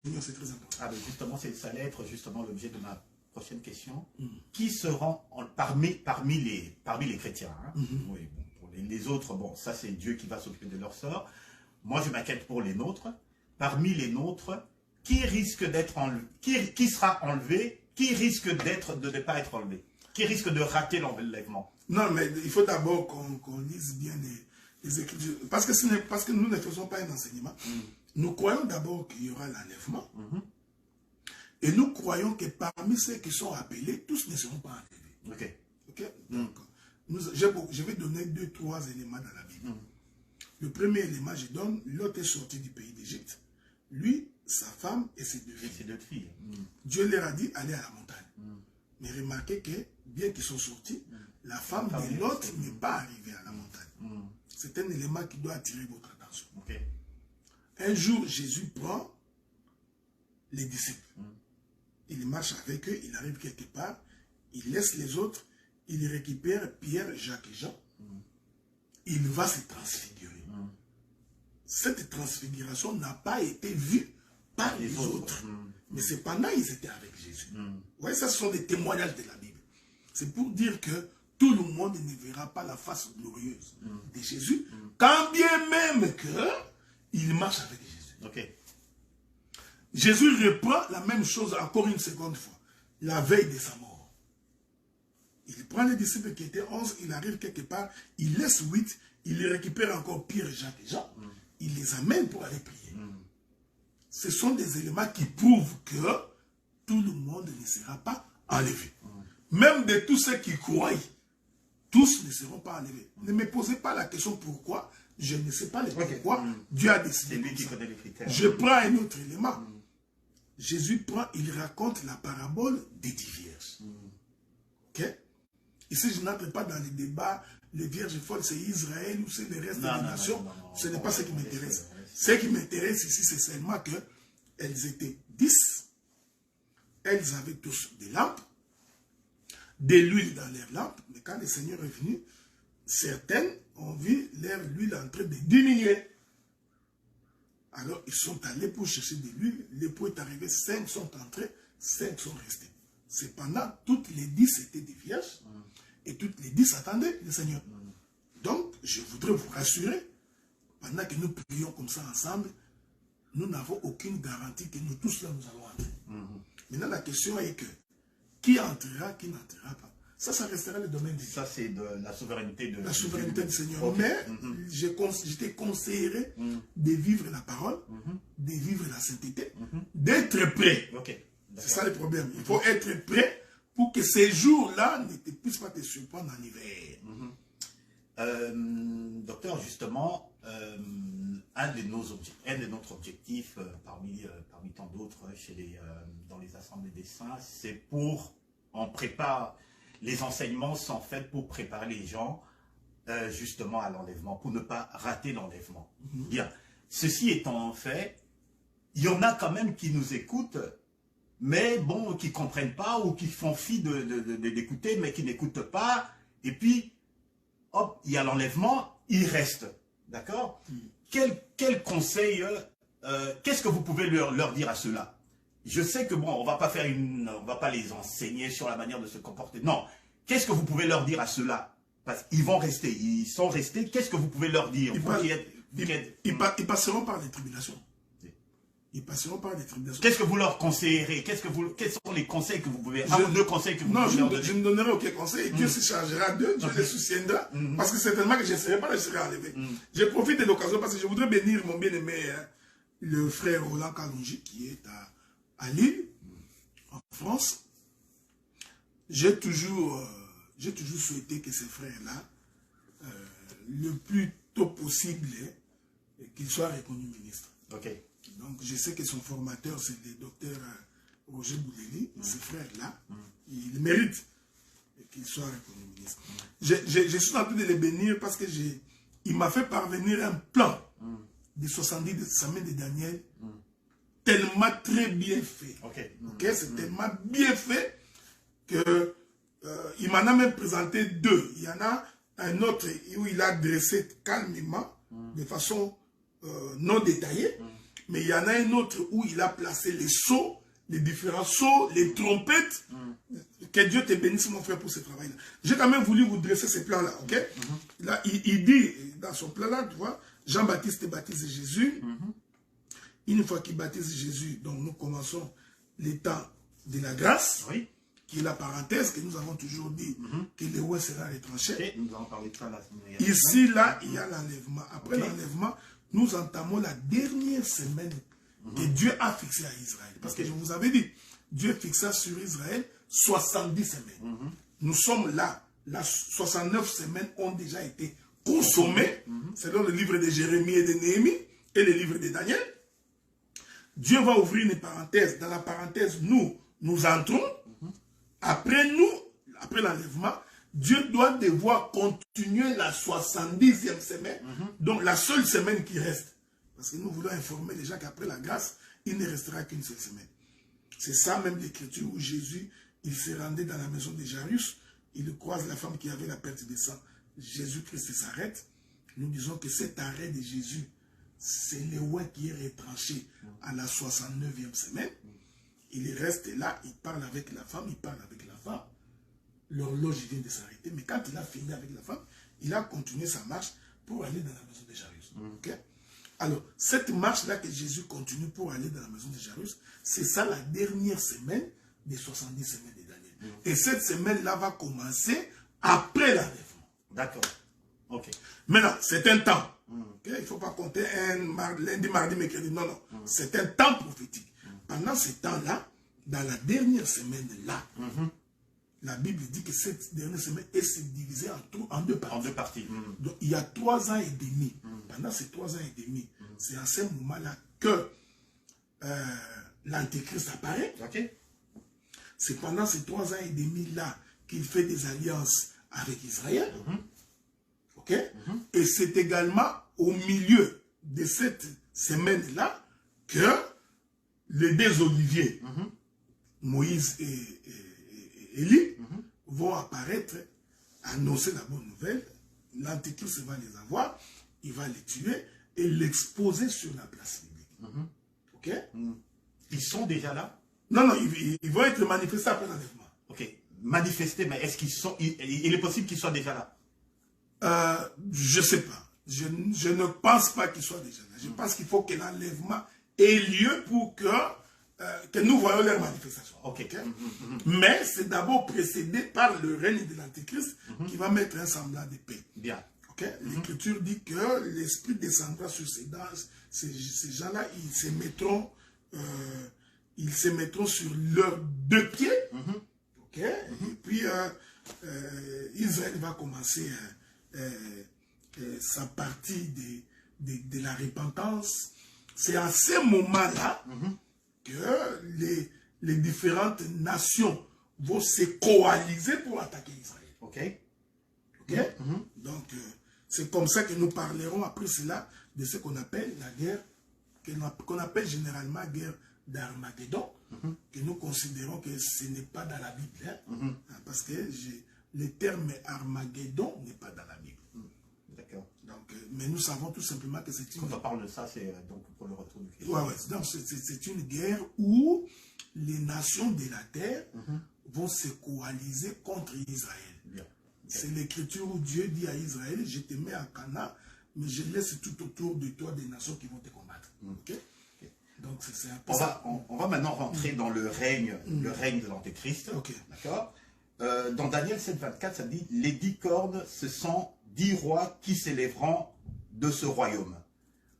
Seigneur, c'est très important. Ah, mais justement, ça allait être justement l'objet de ma prochaine question. Qui seront parmi les chrétiens, hein? Oui, bon, pour les autres, bon, ça c'est Dieu qui va s'occuper de leur sort. Moi, je m'inquiète pour les nôtres. Parmi les nôtres, qui risque d'être enlevé, qui sera enlevé, qui risque de ne pas être enlevé, qui risque de rater l'enlèvement? Non, mais il faut d'abord qu'on lise bien les Écritures. Parce que nous ne faisons pas un enseignement. Nous croyons d'abord qu'il y aura l'enlèvement. Et nous croyons que parmi ceux qui sont appelés, tous ne seront pas enlevés. Ok. Donc, je vais donner 2-3 éléments dans la Bible. Le premier élément, je donne, Lot est sorti du pays d'Égypte. Lui, sa femme et ses deux filles. Dieu leur a dit, allez à la montagne. Mais remarquez que, bien qu'ils sont sortis, la femme de Lot n'est pas arrivée à la montagne. C'est un élément qui doit attirer votre attention. Un jour, Jésus prend les disciples. Il marche avec eux, il arrive quelque part, il laisse les autres, il récupère Pierre, Jacques et Jean. Il va se transfigurer. Cette transfiguration n'a pas été vue par les autres. Mais cependant, ils étaient avec Jésus. Vous voyez, ça, ce sont des témoignages de la Bible. C'est pour dire que tout le monde ne verra pas la face glorieuse de Jésus, quand bien même qu'il marche avec Jésus. Jésus reprend la même chose encore une seconde fois, la veille de sa mort. Il prend les disciples qui étaient 11, il arrive quelque part, il laisse 8, il les récupère encore Pierre, Jacques et Jean, il les amène pour aller prier. Ce sont des éléments qui prouvent que tout le monde ne sera pas enlevé. Même de tous ceux qui croient, tous ne seront pas enlevés. Ne me posez pas la question pourquoi, je ne sais pas le pourquoi, Dieu a décidé. C'est lui qui connaît les critères. Je prends un autre élément. Jésus prend, il raconte la parabole des 10 vierges. Ici, je n'entre pas dans les débats, les vierges folles, c'est Israël ou c'est le reste des nations. Ce n'est pas ce qui m'intéresse. Ce qui m'intéresse ici, c'est seulement qu'elles étaient 10. Elles avaient tous des lampes, de l'huile dans leurs lampes. Mais quand le Seigneur est venu, certaines ont vu leur huile en train de diminuer. Alors, ils sont allés pour chercher de l'huile. L'époux est arrivé, 5 sont entrés, 5 sont restés. Cependant, toutes les 10 étaient des vierges. Et toutes les 10 attendaient le Seigneur. Donc, je voudrais vous rassurer, pendant que nous prions comme ça ensemble, nous n'avons aucune garantie que nous tous là, nous allons entrer. Maintenant, la question est que, qui entrera, qui n'entrera pas? Ça restera le domaine de Dieu. Ça, c'est de la souveraineté de... La souveraineté du Seigneur. Mais, je te conseillerais de vivre la parole, de vivre la sainteté, d'être prêt. C'est ça le problème. Il faut être prêt pour que ces jours-là ne puissent pas te surprendre en hiver. Docteur, justement, un de notre objectif, parmi tant d'autres dans les assemblées des saints, c'est on prépare, les enseignements sont faits pour préparer les gens justement à l'enlèvement, pour ne pas rater l'enlèvement. Bien, ceci étant fait, il y en a quand même qui nous écoutent, mais bon, qui ne comprennent pas ou qui font fi d'écouter, mais qui n'écoutent pas. Et puis, hop, il y a l'enlèvement, il reste. D'accord? Quel conseil, qu'est-ce que vous pouvez leur dire à ceux-là? Je sais que bon, on va pas les enseigner sur la manière de se comporter. Non. Qu'est-ce que vous pouvez leur dire à ceux-là? Parce qu'ils vont rester, ils sont restés. Qu'est-ce que vous pouvez leur dire? Ils passeront par les tribulations. Ils passeront par les tribulations. Qu'est-ce que vous leur conseillerez? Quels sont les conseils que vous pouvez... Un ou deux conseils que vous pouvez leur donner? Je ne donnerai aucun conseil. Dieu se chargera d'eux, Dieu les soutiendra. Parce que certainement que je ne serai pas là, je serai enlevé. Je profite de l'occasion parce que je voudrais bénir mon bien-aimé, le frère Roland Kalonji, qui est à Lille, en France. J'ai toujours souhaité que ces frères-là, le plus tôt possible, qu'ils soient reconnus ministres. Donc, je sais que son formateur, c'est le docteur Roger Bouleli. Ces frères-là, ils méritent qu'ils soient reconnus ministres. Je suis en train de les bénir parce qu'il m'a fait parvenir un plan de 70 semaines de Daniel, tellement très bien fait. C'est tellement bien fait que il m'en a même présenté 2. Il y en a un autre où il a dressé calmement, de façon non détaillée. Mais il y en a un autre où il a placé les sceaux, les différents sceaux, les trompettes. Que Dieu te bénisse, mon frère, pour ce travail-là. J'ai quand même voulu vous dresser ces plans-là, ok? Là, il dit, dans son plan-là, tu vois, Jean-Baptiste baptise Jésus. Une fois qu'il baptise Jésus, donc nous commençons les temps de la grâce, Oui. qui est la parenthèse que nous avons toujours dit que le roi sera retranché. Et nous allons parler de ça la semaine dernière. Ici, là, il y a l'enlèvement. Après l'enlèvement, nous entamons la dernière semaine que Dieu a fixée à Israël. Parce que je vous avais dit, Dieu fixa sur Israël 70 semaines. Nous sommes là. Les 69 semaines ont déjà été consommées, selon le livre de Jérémie et de Néhémie et le livre de Daniel. Dieu va ouvrir une parenthèse. Dans la parenthèse, nous entrons. Après l'enlèvement, Dieu doit devoir continuer la 70e semaine, donc la seule semaine qui reste. Parce que nous voulons informer les gens qu'après la grâce, il ne restera qu'une seule semaine. C'est ça même l'écriture où Jésus, il se rendait dans la maison de Jairus, il croise la femme qui avait la perte de sang. Jésus-Christ s'arrête. Nous disons que cet arrêt de Jésus, c'est le roi qui est retranché à la 69e semaine. Il reste là, il parle avec la femme, l'horloge vient de s'arrêter, mais quand il a fini avec la femme, il a continué sa marche pour aller dans la maison de Jairus. Okay? Alors, cette marche-là que Jésus continue pour aller dans la maison de Jairus, c'est ça la dernière semaine des 70 semaines de Daniel. Et cette semaine-là va commencer après l'enlèvement. D'accord. Ok. Maintenant, c'est un temps. Okay? Il ne faut pas compter lundi, mardi, mercredi. Non, non. C'est un temps prophétique. Pendant ce temps-là, dans la dernière semaine-là, la Bible dit que cette dernière semaine est divisée en deux parties. En deux parties. Donc, il y a 3 ans et demi. Pendant ces 3 ans et demi, c'est à ce moment-là que l'Antéchrist apparaît. Ok. C'est pendant ces 3 ans et demi-là qu'il fait des alliances avec Israël. Ok. Et c'est également au milieu de cette semaine-là que les deux Oliviers, Moïse et Élie, vont apparaître, annoncer la bonne nouvelle. L'Antéchrist va les avoir, il va les tuer et l'exposer sur la place publique. Ok? Ils sont déjà là? Non, non, ils vont être manifestés après l'enlèvement. Ok. Manifestés, mais est-ce qu'ils sont... Il est possible qu'ils soient déjà là? Je ne sais pas. Je ne pense pas qu'ils soient déjà là. Je pense qu'il faut que l'enlèvement ait lieu pour que nous voyons leur manifestation. Ok. Mais c'est d'abord précédé par le règne de l'Antéchrist qui va mettre un semblant de paix. Bien. Okay? L'Écriture dit que l'Esprit descendra sur ces gens-là, ils se mettront sur leurs 2 pieds. Okay? Et puis, Israël va commencer sa partie de la repentance. C'est à ce moment-là que les différentes nations vont se coaliser pour attaquer Israël. Ok. Ok? Donc, c'est comme ça que nous parlerons après cela de ce qu'on appelle la guerre, qu'on appelle généralement guerre d'Armageddon, que nous considérons que ce n'est pas dans la Bible. Parce que le terme Armageddon n'est pas dans la Bible. D'accord. Donc, mais nous savons tout simplement que c'est une... Quand on parle de ça, c'est donc pour le retour du Christ. Ouais. Donc, c'est une guerre où les nations de la terre vont se coaliser contre Israël. Bien. C'est l'écriture où Dieu dit à Israël, je te mets en Canaan, mais je laisse tout autour de toi des nations qui vont te combattre. Okay? Donc, c'est un peu ça. On va maintenant rentrer dans le règne de l'Antéchrist. Okay. D'accord. Dans Daniel 7,24, ça dit « Les 10 cornes, ce sont 10 rois qui s'élèveront de ce royaume.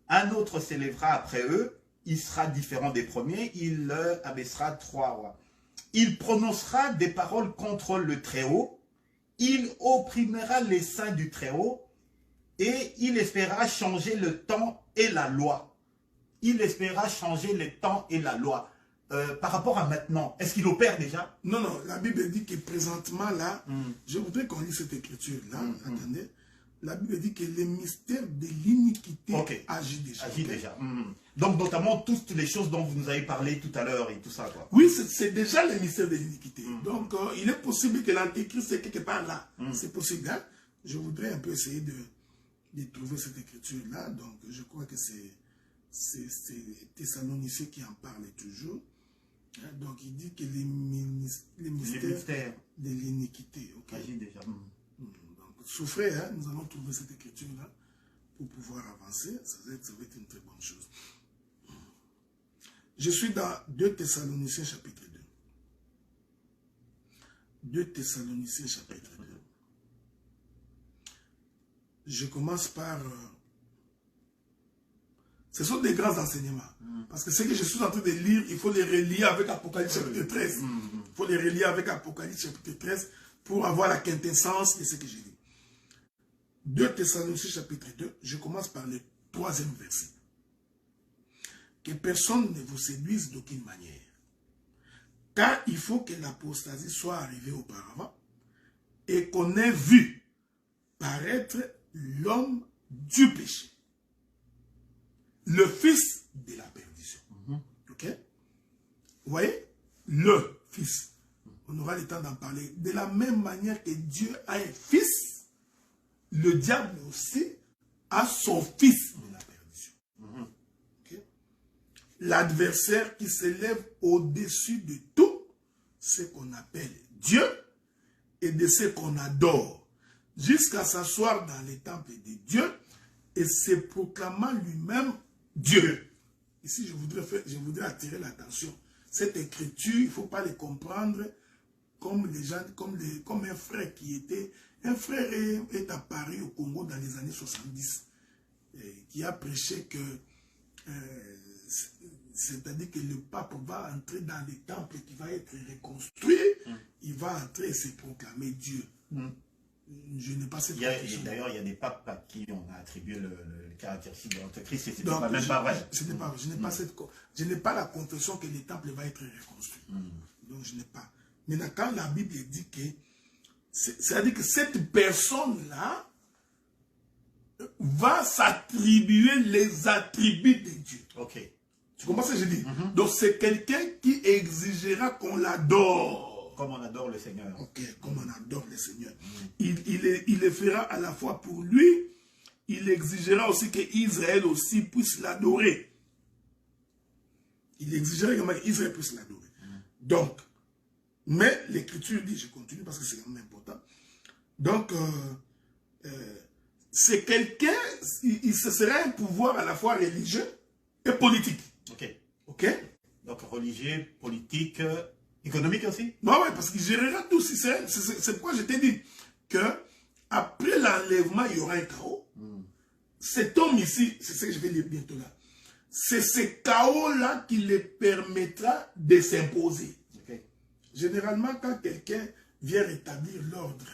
Un autre s'élèvera après eux, il sera différent des premiers, il abaissera 3 rois. Il prononcera des paroles contre le Très-Haut, il opprimera les saints du Très-Haut, et il espérera changer le temps et la loi. » Il espérera changer le temps et la loi. Par rapport à maintenant, est-ce qu'il opère déjà? Non, non, la Bible dit que présentement là, je voudrais qu'on lise cette écriture-là, attendez. La Bible dit que le mystère de l'iniquité agit déjà. Agit déjà. Donc notamment toutes les choses dont vous nous avez parlé tout à l'heure et tout ça, quoi. Oui, c'est déjà le mystère de l'iniquité. Donc il est possible que l'Antéchrist est quelque part là. C'est possible. Hein? Je voudrais un peu essayer de trouver cette écriture-là. Donc je crois que c'est Thessaloniciens qui en parle toujours. Hein, donc il dit que les mystères de l'iniquité. Okay? Agit déjà. Donc, souffrez, hein, nous allons trouver cette écriture-là pour pouvoir avancer. Ça va être une très bonne chose. Je suis dans 2 Thessaloniciens chapitre 2. 2 Thessaloniciens chapitre 2. Je commence par... ce sont des grands enseignements. Parce que ce que je suis en train de lire, il faut les relier avec Apocalypse chapitre 13. Il faut les relier avec Apocalypse chapitre 13 pour avoir la quintessence de ce que j'ai dit. 2 Thessaloniciens chapitre 2, je commence par le 3e verset. Que personne ne vous séduise d'aucune manière. Car il faut que l'apostasie soit arrivée auparavant et qu'on ait vu paraître l'homme du péché, le fils de la perdition. Ok? Vous voyez? Le fils. On aura le temps d'en parler. De la même manière que Dieu a un fils, le diable aussi a son fils de la perdition. Okay? L'adversaire qui s'élève au-dessus de tout ce qu'on appelle Dieu et de ce qu'on adore, jusqu'à s'asseoir dans les temples de Dieu et se proclamant lui-même Dieu. Ici, je voudrais attirer l'attention. Cette écriture, il ne faut pas les comprendre comme les gens, comme un frère qui était... Un frère est apparu au Congo dans les années 70, qui a prêché que... c'est-à-dire que le pape va entrer dans les temples qui va être reconstruit, il va entrer et se proclamer Dieu. Je n'ai pas cette confession. D'ailleurs, il y a des papes à qui on a attribué le caractéristique de l'Antéchrist et ce n'est même pas vrai. Je n'ai pas la confession que le temple va être reconstruit. Donc je n'ai pas. Maintenant, quand la Bible dit que, c'est-à-dire que cette personne-là va s'attribuer les attributs de Dieu. Ok. Tu comprends ce que je dis? Donc c'est quelqu'un qui exigera qu'on l'adore. Comme on adore le Seigneur. Ok, comme on adore le Seigneur. Il le fera à la fois pour lui, il exigera aussi qu'Israël aussi puisse l'adorer. Il exigera également qu'Israël puisse l'adorer. Donc, mais l'Écriture dit, je continue parce que c'est quand même important. Donc, c'est quelqu'un, ce serait un pouvoir à la fois religieux et politique. Ok. Ok? Donc religieux, politique, économique aussi? Non, oui, parce qu'il gérera tout. C'est pourquoi je t'ai dit que après l'enlèvement, il y aura un chaos. Cet homme ici, c'est ce que je vais lire bientôt là. C'est ce chaos-là qui le permettra de s'imposer. Okay. Généralement, quand quelqu'un vient rétablir l'ordre,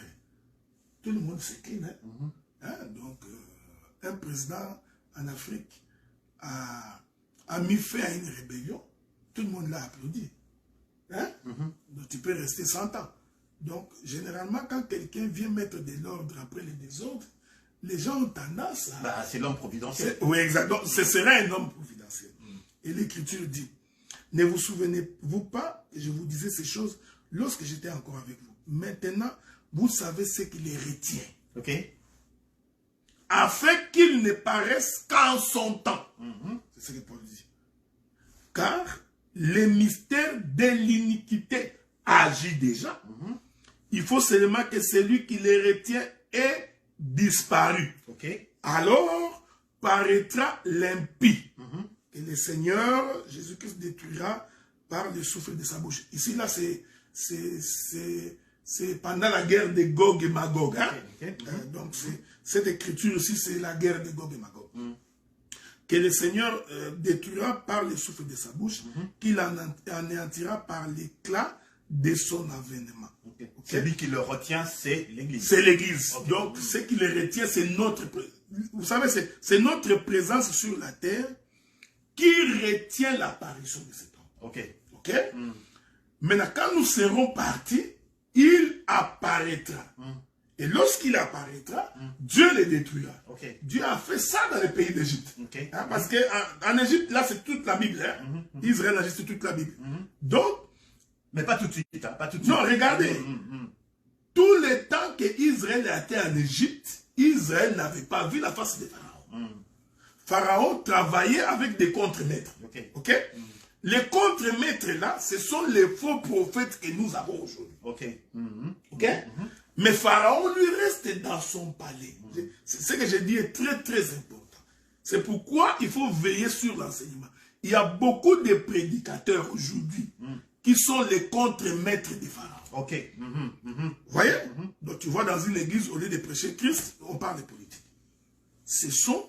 tout le monde s'incline. Donc, un président en Afrique a mis fin à une rébellion. Tout le monde l'a applaudi. Donc, tu peux rester 100 ans. Donc, généralement, quand quelqu'un vient mettre de l'ordre après les désordres, les gens ont tendance à... Bah, c'est l'homme providentiel. Oui, exactement. Ce serait un homme providentiel. Et l'Écriture dit, ne vous souvenez-vous pas que je vous disais ces choses lorsque j'étais encore avec vous. Maintenant, vous savez ce qui les retient. Ok. Afin qu'ils ne paraissent qu'en son temps. C'est ce que Paul dit. Car le mystère de l'iniquité agit déjà. Il faut seulement que celui qui les retient ait disparu. Okay. Alors paraîtra l'impie. Et le Seigneur, Jésus-Christ, détruira par le souffle de sa bouche. Ici, là, c'est pendant la guerre de Gog et Magog. Donc, cette écriture aussi, c'est la guerre de Gog et Magog. Que le Seigneur détruira par le souffle de sa bouche, qu'il anéantira par l'éclat de son avènement. Celui qui le retient, c'est l'Église. C'est l'Église. Donc, ce qui le retient, c'est notre... Vous savez, c'est notre présence sur la terre qui retient l'apparition de cet homme. Ok? Maintenant, quand nous serons partis, il apparaîtra. Et lorsqu'il apparaîtra, Dieu le détruira. Dieu a fait ça dans le pays d'Égypte. Parce qu'en Égypte, là, c'est toute la Bible. Israël a juste toute la Bible. Donc, mais pas tout de suite. Pas tout de suite. Non, regardez. Tout le temps que Israël était en Égypte, Israël n'avait pas vu la face de Pharaon. Pharaon travaillait avec des contre-maîtres. Ok? Les contre-maîtres là, ce sont les faux prophètes que nous avons aujourd'hui. Ok? Mais Pharaon, lui, reste dans son palais. Ce que j'ai dit est très, très important. C'est pourquoi il faut veiller sur l'enseignement. Il y a beaucoup de prédicateurs aujourd'hui qui sont les contre-maîtres des pharaons. Vous voyez? Donc tu vois, dans une église, au lieu de prêcher Christ, on parle de politique. Ce sont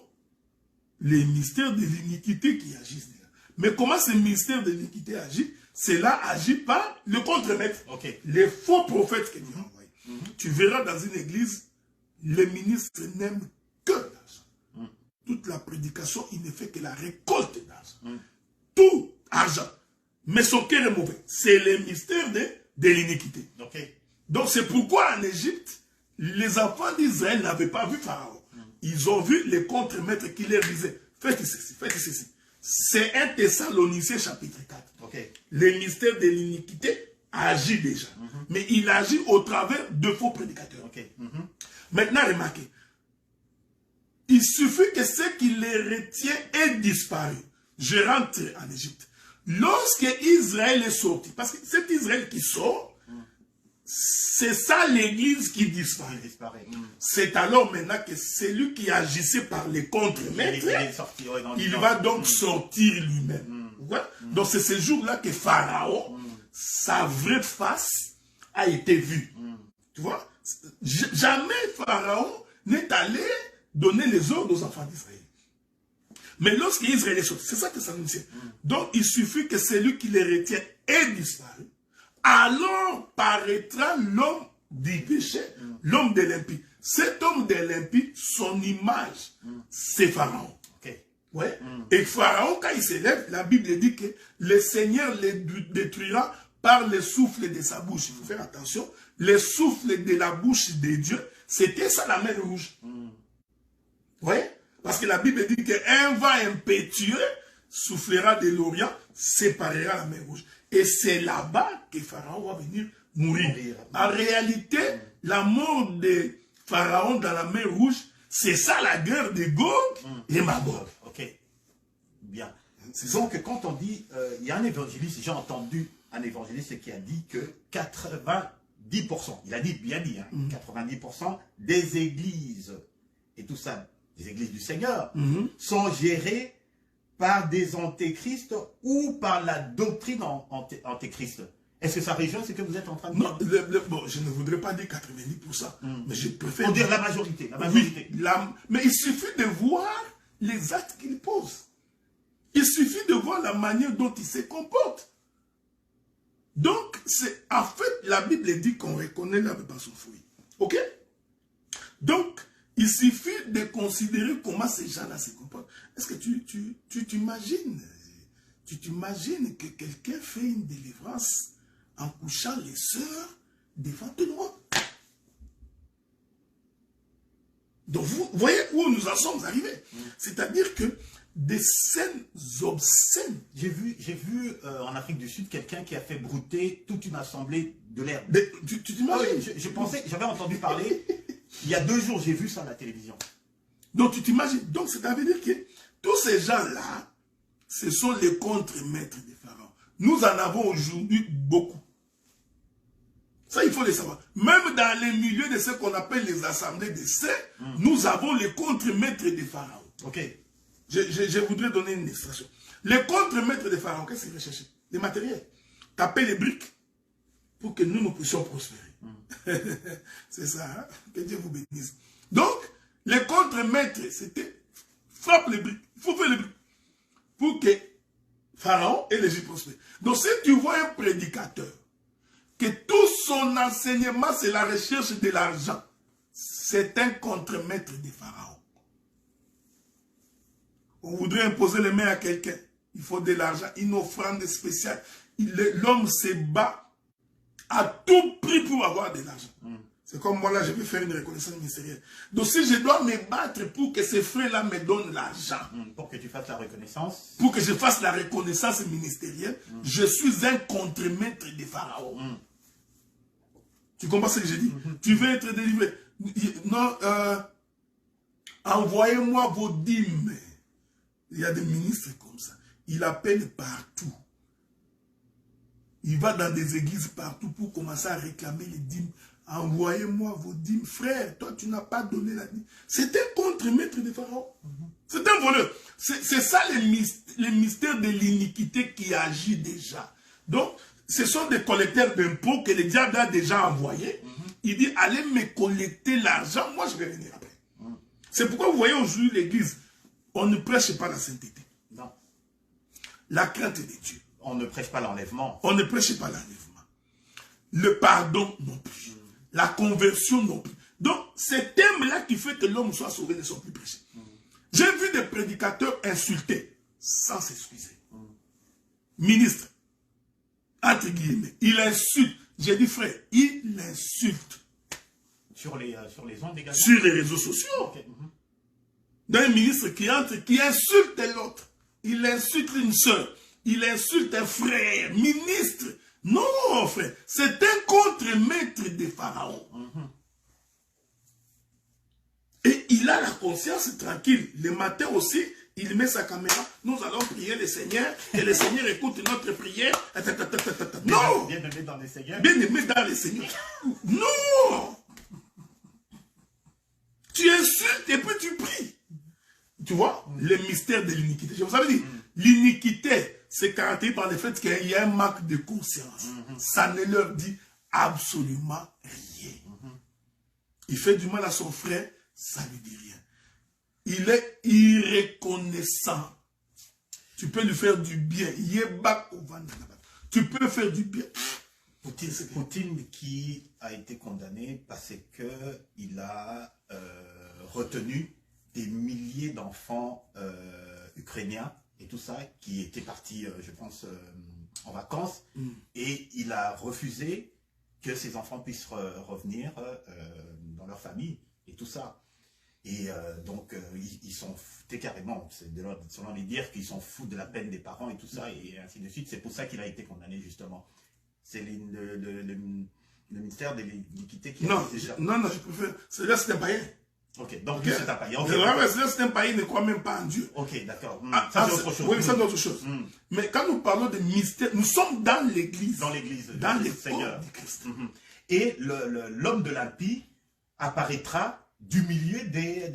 les mystères de l'iniquité qui agissent déjà. Mais comment ces mystères de l'iniquité agissent? Cela agit par le contre-maître. Les faux prophètes que Dieu a envoyés. Tu verras dans une église, les ministres n'aiment que l'argent. Toute la prédication, il ne fait que la récolte d'argent. Tout argent. Mais son cœur est mauvais. C'est le mystère de l'iniquité. Donc c'est pourquoi en Égypte, les enfants d'Israël n'avaient pas vu Pharaon. Ils ont vu les contre-maîtres qui leur disaient, faites ceci, faites ceci. C'est 1 Thessaloniciens chapitre 4. Le mystère de l'iniquité agit déjà. Mais il agit au travers de faux prédicateurs. Maintenant, remarquez. Il suffit que ce qui les retient ait disparu. Je rentre en Égypte. Lorsque Israël est sorti, parce que cet Israël qui sort, c'est ça l'église qui disparaît. C'est alors maintenant que celui qui agissait par les contre-maîtres, il va donc sortir lui-même. Donc c'est ce jour-là que Pharaon, sa vraie face a été vue. Tu vois? Jamais Pharaon n'est allé donner les ordres aux enfants d'Israël. Mais lorsqu'Israël est sorti, c'est ça que ça nous dit. Donc il suffit que celui qui les retient ait disparu. Alors paraîtra l'homme du péché, l'homme de l'impie. Cet homme de l'impie, son image, c'est Pharaon. Ouais. Et Pharaon, quand il s'élève, la Bible dit que le Seigneur les détruira par le souffle de sa bouche. Il faut faire attention. Le souffle de la bouche de Dieu, c'était ça la mer rouge. Ouais. Parce que la Bible dit qu'un vent impétueux soufflera de l'Orient, séparera la mer rouge. Et c'est là-bas que Pharaon va venir mourir. En réalité, la mort de Pharaon dans la mer rouge, c'est ça la guerre de Gog et Magog. Bien. Donc, quand on dit, il y a un évangéliste, j'ai entendu un évangéliste qui a dit que 90%, il a dit, bien dit, 90% des églises, et tout ça, des églises du Seigneur, sont gérées par des antéchrists ou par la doctrine antéchrist. Est-ce que ça rejoint ce que vous êtes en train de dire? Non, bon, je ne voudrais pas dire 90%, mais je préfère dire la majorité. La majorité. Oui, mais il suffit de voir les actes qu'il pose. Il suffit de voir la manière dont il se comporte. Donc, en fait, la Bible dit qu'on reconnaît l'arbre par son fruit. Ok? Donc, il suffit de considérer comment ces gens-là se comportent. Est-ce que tu t'imagines que quelqu'un fait une délivrance en couchant les sœurs devant tout le monde? Donc vous voyez où nous en sommes arrivés. C'est-à-dire que des scènes obscènes. J'ai vu en Afrique du Sud quelqu'un qui a fait brouter toute une assemblée de l'herbe. Tu t'imagines? Je pensais, j'avais entendu parler, il y a 2 jours, j'ai vu ça à la télévision. Donc tu t'imagines. Donc ça veut dire que tous ces gens-là, ce sont les contre-maîtres des pharaons. Nous en avons aujourd'hui beaucoup. Ça, il faut le savoir. Même dans les milieux de ce qu'on appelle les assemblées de saints, nous avons les contre-maîtres des pharaons. Ok. Je voudrais donner une illustration. Les contre-maîtres des pharaons, qu'est-ce qu'ils recherchaient? Les matériels. Taper les briques pour que nous puissions prospérer. C'est ça, hein? Que Dieu vous bénisse. Donc, les contre-maîtres, c'était frappe les briques, il faut faire les briques pour que Pharaon et l'Égypte prospèrent. Donc, si tu vois un prédicateur, que tout son enseignement, c'est la recherche de l'argent, c'est un contre-maître des pharaons. On voudrait imposer les mains à quelqu'un, il faut de l'argent, une offrande spéciale. L'homme se bat à tout prix pour avoir de l'argent. C'est comme moi là, je vais faire une reconnaissance ministérielle. Donc si je dois me battre pour que ces frères-là me donnent l'argent. Pour que tu fasses la reconnaissance. Pour que je fasse la reconnaissance ministérielle, je suis un contre-maître des pharaons. Tu comprends ce que je dis? Tu veux être délivré. Non, envoyez-moi vos dîmes. Il y a des ministres comme ça. Il appelle partout. Il va dans des églises partout pour commencer à réclamer les dîmes. Envoyez-moi vos dîmes. Frère, toi, tu n'as pas donné la dîme. C'est un contre-maître de Pharaon. C'est un voleur. C'est ça les mystères de l'iniquité qui agit déjà. Donc, ce sont des collecteurs d'impôts que le diable a déjà envoyés. Il dit, allez me collecter l'argent. Moi, je vais venir après. C'est pourquoi vous voyez aujourd'hui l'église. On ne prêche pas la sainteté. Non. La crainte de Dieu. On ne prêche pas l'enlèvement. On ne prêche pas l'enlèvement. Le pardon non plus. La conversion non plus. Donc, ces thèmes-là qui fait que l'homme soit sauvé ne sont plus prêchés. J'ai vu des prédicateurs insultés sans s'excuser. Ministre, entre guillemets, il insulte. J'ai dit, frère, il insulte. Sur les ondes également. Sur les réseaux sociaux. Okay. D'un ministre qui entre, qui insulte l'autre. Il insulte une soeur. Il insulte un frère, ministre. Non, frère. C'est un contre-maître de Pharaon. Et il a la conscience tranquille. Le matin aussi, il met sa caméra. Nous allons prier le Seigneur. Et le Seigneur écoute notre prière. Non. Bien aimé dans les Seigneurs. Bien aimé dans les Seigneurs. Non. Tu insultes et puis tu pries. Tu vois, le mystère de l'iniquité. Je vous avais dit, l'iniquité, c'est caractérisé par le fait qu'il y a un manque de conscience. Ça ne leur dit absolument rien. Il fait du mal à son frère, ça ne lui dit rien. Il est irreconnaissant. Tu peux lui faire du bien. Tu peux faire du bien. Poutine qui a été condamné parce qu'il a retenu des milliers d'enfants ukrainiens et tout ça, qui étaient partis, je pense, en vacances, et il a refusé que ces enfants puissent revenir dans leur famille et tout ça. Et donc, ils sont foutés carrément, selon les dires, qu'ils sont fous de la peine des parents et tout ça, et ainsi de suite. C'est pour ça qu'il a été condamné, justement. C'est le ministère de l'iniquité qui a été déjà... Non, je préfère... Celui-là, c'est un païen. Ok, donc c'est un païen. Celui-là, c'est un païen, il ne croit même pas en Dieu. Ok, d'accord. Ça, c'est autre chose. Oui, ça, c'est autre chose. Mais quand nous parlons de mystère, nous sommes dans l'église. Dans l'église. Dans les Seigneur. du Christ. Et l'homme de l'impie apparaîtra du milieu des...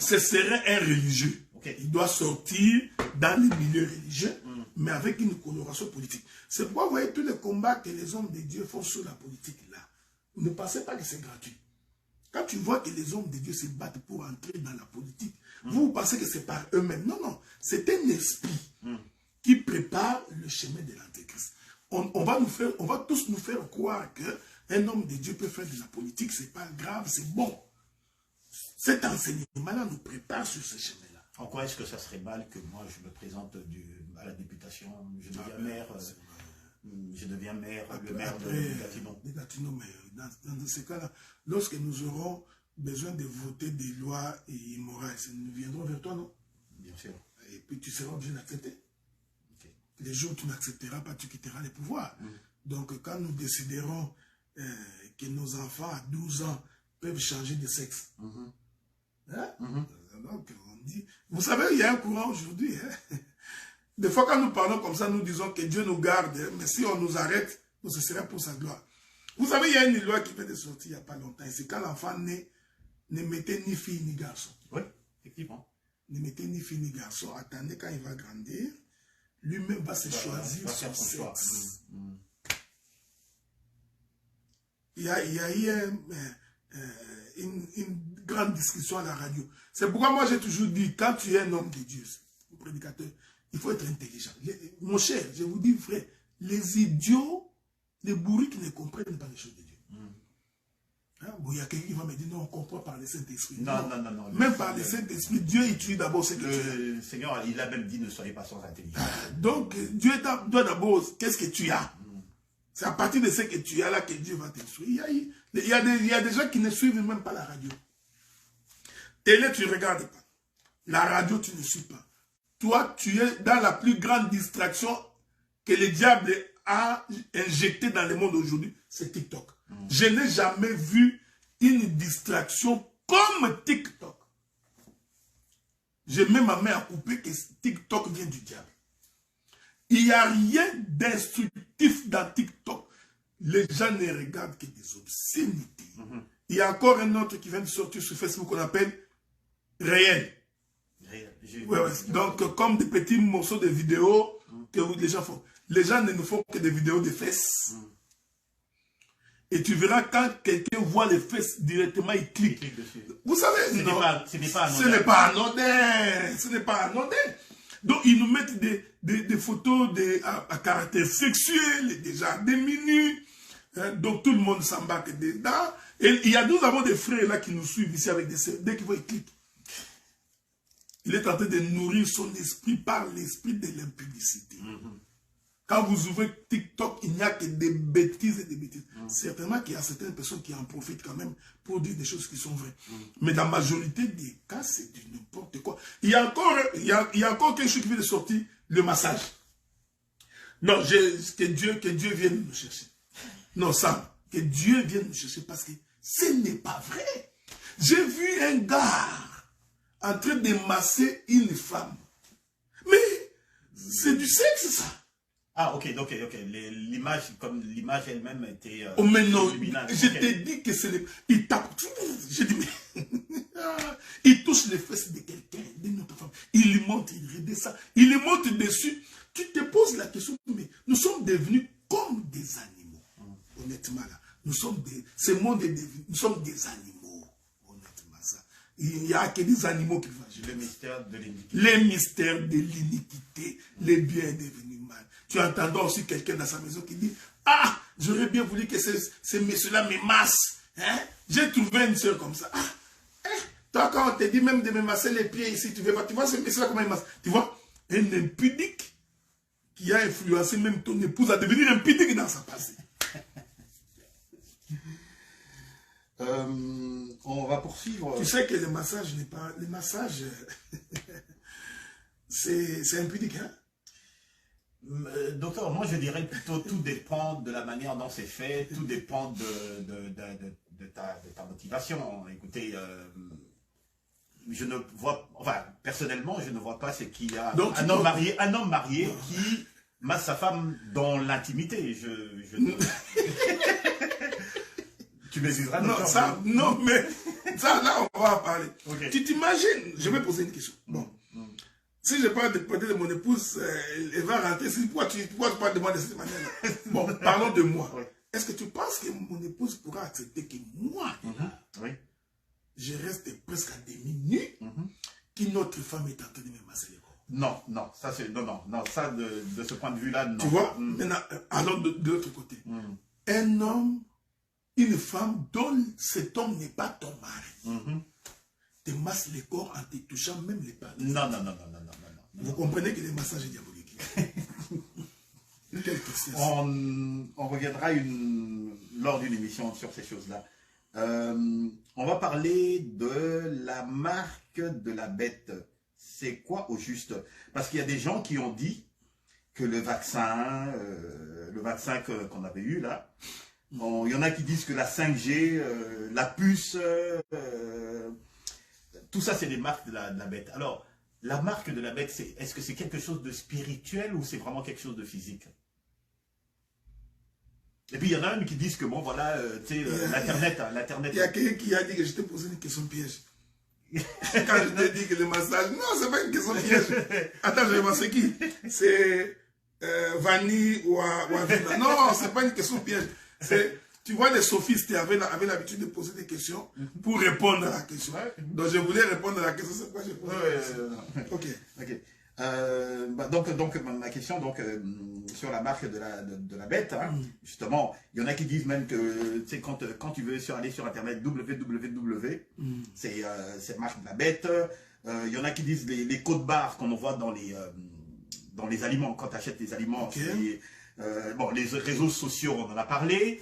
Ce serait un religieux. Okay. Il doit sortir dans les milieux religieux, mais avec une coloration politique. C'est pourquoi vous voyez tous les combats que les hommes de Dieu font sur la politique là. Ne pensez pas que c'est gratuit. Quand tu vois que les hommes de Dieu se battent pour entrer dans la politique, vous pensez que c'est par eux-mêmes. Non, non. C'est un esprit qui prépare le chemin de l'Antéchrist. On va tous nous faire croire qu'un homme de Dieu peut faire de la politique, c'est pas grave, c'est bon. Cet enseignement-là nous prépare sur ce chemin-là. En quoi est-ce que ça serait mal que moi je me présente à la députation, je deviens maire, le maire de Gatineau. De Gatineau, mais dans ce cas-là, lorsque nous aurons besoin de voter des lois immorales, nous viendrons vers toi, non? Bien sûr. Et puis tu seras obligé d'accepter. Okay. Les jours où tu n'accepteras pas, tu quitteras les pouvoirs. Donc quand nous déciderons que nos enfants à 12 ans peuvent changer de sexe, donc on dit, vous savez, il y a un courant aujourd'hui. Des fois, quand nous parlons comme ça, nous disons que Dieu nous garde, mais si on nous arrête, ce serait pour sa gloire. Vous savez, il y a une loi qui vient de sortir il n'y a pas longtemps. C'est quand l'enfant naît, ne mettez ni fille ni garçon. Oui, effectivement. Ne mettez ni fille ni garçon. Attendez quand il va grandir, lui-même va se choisir son sexe. Il y a eu une grande discussion à la radio. C'est pourquoi moi j'ai toujours dit, quand tu es un homme de Dieu, un prédicateur, il faut être intelligent. Mon cher, je vous dis, frère, les idiots, les bourriques ne comprennent pas les choses de Dieu. Bon, il y a quelqu'un qui va me dire, non, on comprend par le Saint-Esprit. Non. Même par le Saint-Esprit, Dieu utilise d'abord ce que tu as. Le Seigneur, il a même dit, ne soyez pas sans intelligence. Donc, Dieu doit d'abord, qu'est-ce que tu as? C'est à partir de ce que tu as là que Dieu va t'instruire. Il y a des gens qui ne suivent même pas la radio. Télé, tu ne regardes pas. La radio, tu ne suis pas. Toi, tu es dans la plus grande distraction que le diable a injectée dans le monde aujourd'hui, c'est TikTok. Je n'ai jamais vu une distraction comme TikTok. je mets ma main à couper que TikTok vient du diable. Il n'y a rien d'instructif dans TikTok. Les gens ne regardent que des obscénités. Il y a encore un autre qui vient de sortir sur Facebook qu'on appelle Réel. Donc, comme des petits morceaux de vidéos que les gens font. Les gens ne nous font que des vidéos de fesses. Et tu verras quand quelqu'un voit les fesses directement, il clique dessus. Vous savez, ce n'est pas anodin. Ce n'est pas anodin. Donc, ils nous mettent des photos à caractère sexuel, déjà diminuées. Hein, donc, tout le monde s'embarque dedans. Et nous avons des frères là qui nous suivent ici avec des sœurs. Dès qu'ils voient, ils cliquent. Il est en train de nourrir son esprit par l'esprit de l'impudicité. Quand vous ouvrez TikTok, il n'y a que des bêtises et des bêtises. Certainement qu'il y a certaines personnes qui en profitent quand même pour dire des choses qui sont vraies. Mais dans la majorité des cas, c'est du n'importe quoi. Il y a encore quelque chose qui vient de sortir, le massage. Non, que Dieu vienne nous chercher. Non, ça, que Dieu vienne nous chercher parce que ce n'est pas vrai. J'ai vu un gars en train de masser une femme. Mais c'est du sexe, ça. Ah, ok. L'image, comme l'image elle-même était... oh, mais non, je t'ai dit que c'est... Il tape... J'ai dit, mais... il touche les fesses de quelqu'un, d'une autre femme. Il lui monte, il redescend. Il lui monte dessus. Tu te poses la question, mais nous sommes devenus comme des animaux. Honnêtement, là. Nous sommes ce monde est devenu... Nous sommes des animaux. Honnêtement, ça. Il n'y a que des animaux qui font... Le mystère de l'iniquité. Les mystères de l'iniquité. Le bien est devenu mal. Tu entendras aussi quelqu'un dans sa maison qui dit « Ah, j'aurais bien voulu que ces messieurs-là me massent. Hein? J'ai trouvé une soeur comme ça. Ah, toi, quand on te dit même de me masser les pieds ici, tu veux pas, tu vois ces messieurs-là comment ils massent. Tu vois, un impudique qui a influencé même ton épouse à devenir impudique dans sa passé. » On va poursuivre. Tu sais que le massage n'est pas... Le massage, c'est impudique, hein? Docteur, moi je dirais plutôt tout dépend de la manière dont c'est fait, tout dépend de ta motivation. Écoutez, je ne vois, enfin personnellement je ne vois pas ce qu'il y a un homme marié qui masse sa femme dans l'intimité. Tu m'excuseras. Non, mais ça là on va en parler. Okay. Tu t'imagines, je vais poser une question. Bon. Si je parle de mon épouse, elle va rentrer. Pourquoi tu parles de moi de cette manière-là? Bon, parlons de moi. Oui. Est-ce que tu penses que mon épouse pourra accepter que moi, oui, je reste presque à demi-nu, qu'une autre femme est en train de me masser les corps? Non, ça c'est... Non, ça de ce point de vue-là, non. Tu vois, maintenant, alors de l'autre côté. Un homme, une femme dont cet homme n'est pas ton mari. Te masse les corps en te touchant même les pas. Non. Vous comprenez que les massages diaboliques. On reviendra lors d'une émission sur ces choses-là. On va parler de la marque de la bête. C'est quoi au juste? Parce qu'il y a des gens qui ont dit que le vaccin qu'on avait eu là, bon, il y en a qui disent que la 5G, la puce... tout ça, c'est des marques de la bête. Alors, la marque de la bête, est-ce que c'est quelque chose de spirituel ou c'est vraiment quelque chose de physique? Et puis, il y en a même qui disent que, bon, voilà, tu sais, l'Internet... Il y a quelqu'un qui a dit que je t'ai posé une question piège. Quand je t'ai dit que le massage... Non, c'est pas une question piège. Attends, je vais masser qui? C'est Vanny ou Avina. Non, c'est pas une question piège. C'est... Tu vois, les sophistes avaient l'habitude de poser des questions pour répondre à la question. Donc, je voulais répondre à la question, c'est pourquoi j'ai posé la question. Ok. Donc, ma question, sur la marque de la bête, hein, justement, il y en a qui disent même que, tu sais, quand tu veux aller sur Internet, www, c'est marque de la bête. Il y en a qui disent les codes barres qu'on voit dans les aliments, quand tu achètes des aliments, bon, les réseaux sociaux, on en a parlé.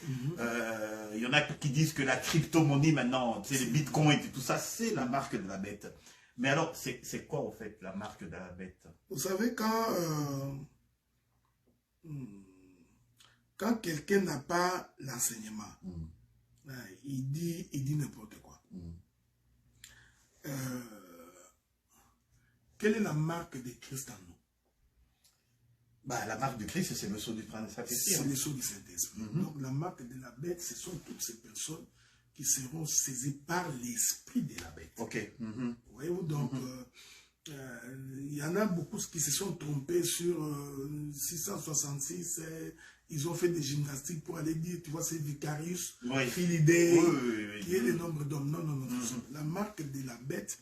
Il y en a qui disent que la crypto-monnaie maintenant, les bitcoins et tout ça, c'est la marque de la bête. Mais alors, c'est quoi en fait la marque de la bête? Vous savez, quand quelqu'un n'a pas l'enseignement, il dit n'importe quoi. quelle est la marque de Christ en nous? Bah, la marque de Christ, c'est le sceau du Saint-Esprit. C'est le sceau du Saint-Esprit. Donc la marque de la bête, ce sont toutes ces personnes qui seront saisies par l'esprit de la bête. Ok. Voyez-vous, donc, il y en a beaucoup qui se sont trompés sur 666. Ils ont fait des gymnastiques pour aller dire, tu vois, c'est Vicarius, Philidée, qui est le nombre d'hommes. Non, non, non. La marque de la bête,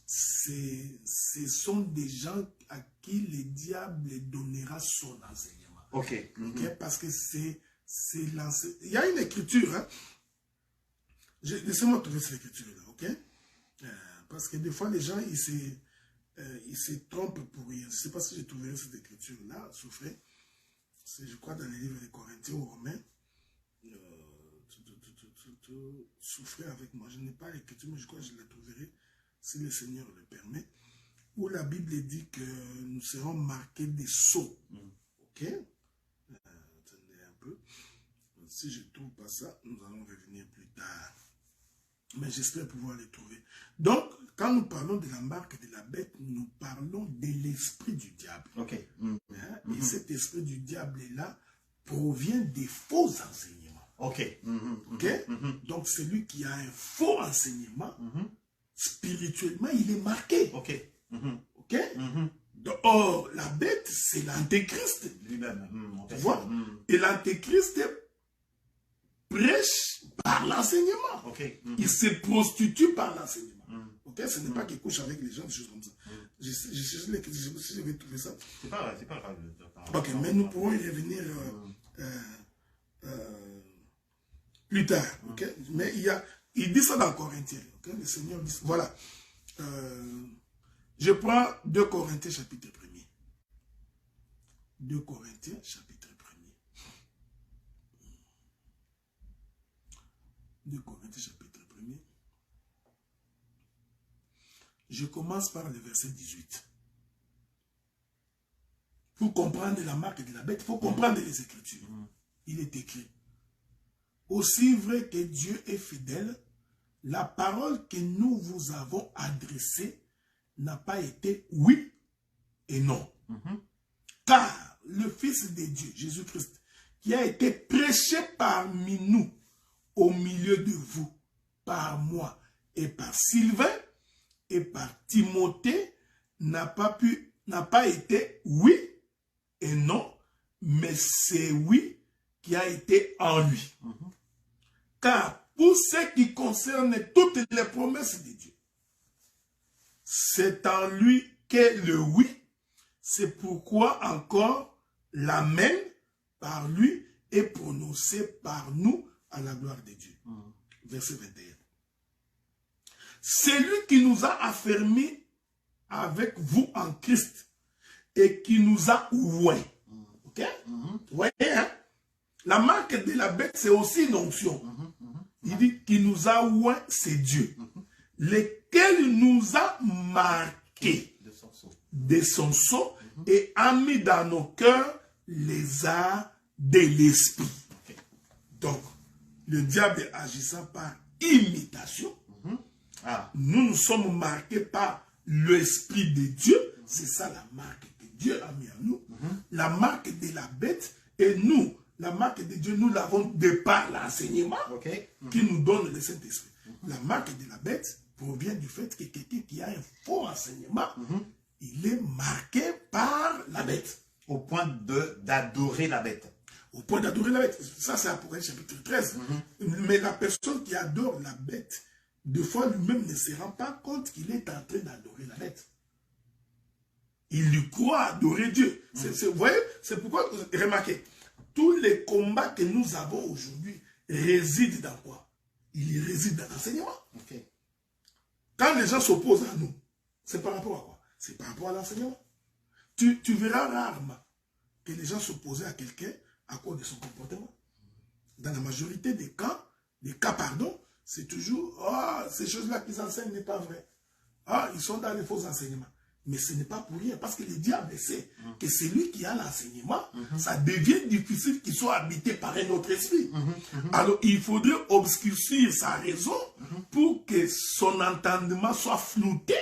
ce sont des gens à qui le diable donnera son enseignement. Ok. Parce que c'est l'enseignement. Il y a une écriture, hein. Laissez-moi trouver cette écriture-là, ok? Parce que des fois, les gens, ils se trompent pour rien. Je ne sais pas si j'ai trouvé cette écriture-là, souffrez. C'est, je crois, dans les livres des Corinthiens ou Romains. Souffrez avec moi. Je n'ai pas l'écriture, mais je crois que je la trouverai si le Seigneur le permet. Où la Bible dit que nous serons marqués des sceaux. Ok? Attendez un peu. Si je ne trouve pas ça, nous allons revenir plus tard. Mais j'espère pouvoir les trouver. Donc, quand nous parlons de la marque de la bête, nous parlons de l'esprit du diable. Ok. Et cet esprit du diable-là provient des faux enseignements. Ok. Ok? Donc, celui qui a un faux enseignement, spirituellement, il est marqué. Ok. Ok? Or, la bête, c'est l'antéchrist. Lui-même. Tu vois? Et l'antéchrist prêche par l'enseignement. Ok. Il se prostitue par l'enseignement. Ok? Ce n'est pas qu'il couche avec les gens, des choses comme ça. Je sais si je vais trouver ça. C'est pas grave. Ok, mais nous pourrons y revenir plus tard. Ok? Mais il dit ça dans Corinthiens. Okay? Le Seigneur dit ça. Voilà. Je prends 2 Corinthiens chapitre 1er. 2 Corinthiens chapitre 1er. 2 Corinthiens chapitre 1er. Je commence par le verset 18. Pour comprendre la marque de la bête, il faut comprendre les Écritures. Il est écrit: aussi vrai que Dieu est fidèle, la parole que nous vous avons adressée n'a pas été oui et non. Car le Fils de Dieu, Jésus-Christ, qui a été prêché parmi nous, au milieu de vous, par moi et par Sylvain et par Timothée, n'a pas été oui et non, mais c'est oui qui a été en lui. Car pour ce qui concerne toutes les promesses de Dieu, c'est en lui qu'est le oui. C'est pourquoi encore l'amen par lui est prononcé par nous à la gloire de Dieu. Verset 21. C'est lui qui nous a affermis avec vous en Christ et qui nous a oués. Ok? Vous voyez, hein? La marque de la bête, c'est aussi une onction. Il dit qu'il nous a oués, c'est Dieu. Lequel nous a marqués de son sceau et a mis dans nos cœurs les arts de l'esprit. Donc, le diable agissant par imitation, nous sommes marqués par l'esprit de Dieu. C'est ça la marque que Dieu a mis en nous. La marque de la bête, et nous, la marque de Dieu, nous l'avons de par l'enseignement qui nous donne le Saint-Esprit. La marque de la bête provient du fait que quelqu'un qui a un faux enseignement, il est marqué par la bête. Au point d'adorer la bête. Au point d'adorer la bête. Ça, c'est Apocalypse chapitre 13. Mais la personne qui adore la bête, des fois lui-même ne se rend pas compte qu'il est en train d'adorer la bête. Il lui croit adorer Dieu. Vous voyez, c'est pourquoi, remarquez, tous les combats que nous avons aujourd'hui résident dans quoi? Ils résident dans l'enseignement. Quand les gens s'opposent à nous, c'est par rapport à quoi? C'est par rapport à l'enseignement. Tu verras rarement que les gens s'opposaient à quelqu'un à cause de son comportement. Dans la majorité des cas, c'est toujours, ces choses-là qu'ils enseignent n'est pas vrai. Ils sont dans les faux enseignements. Mais ce n'est pas pour rien, parce que le diable sait que celui qui a l'enseignement, ça devient difficile qu'il soit habité par un autre esprit. Alors, il faudrait obscurcir sa raison pour que son entendement soit flouté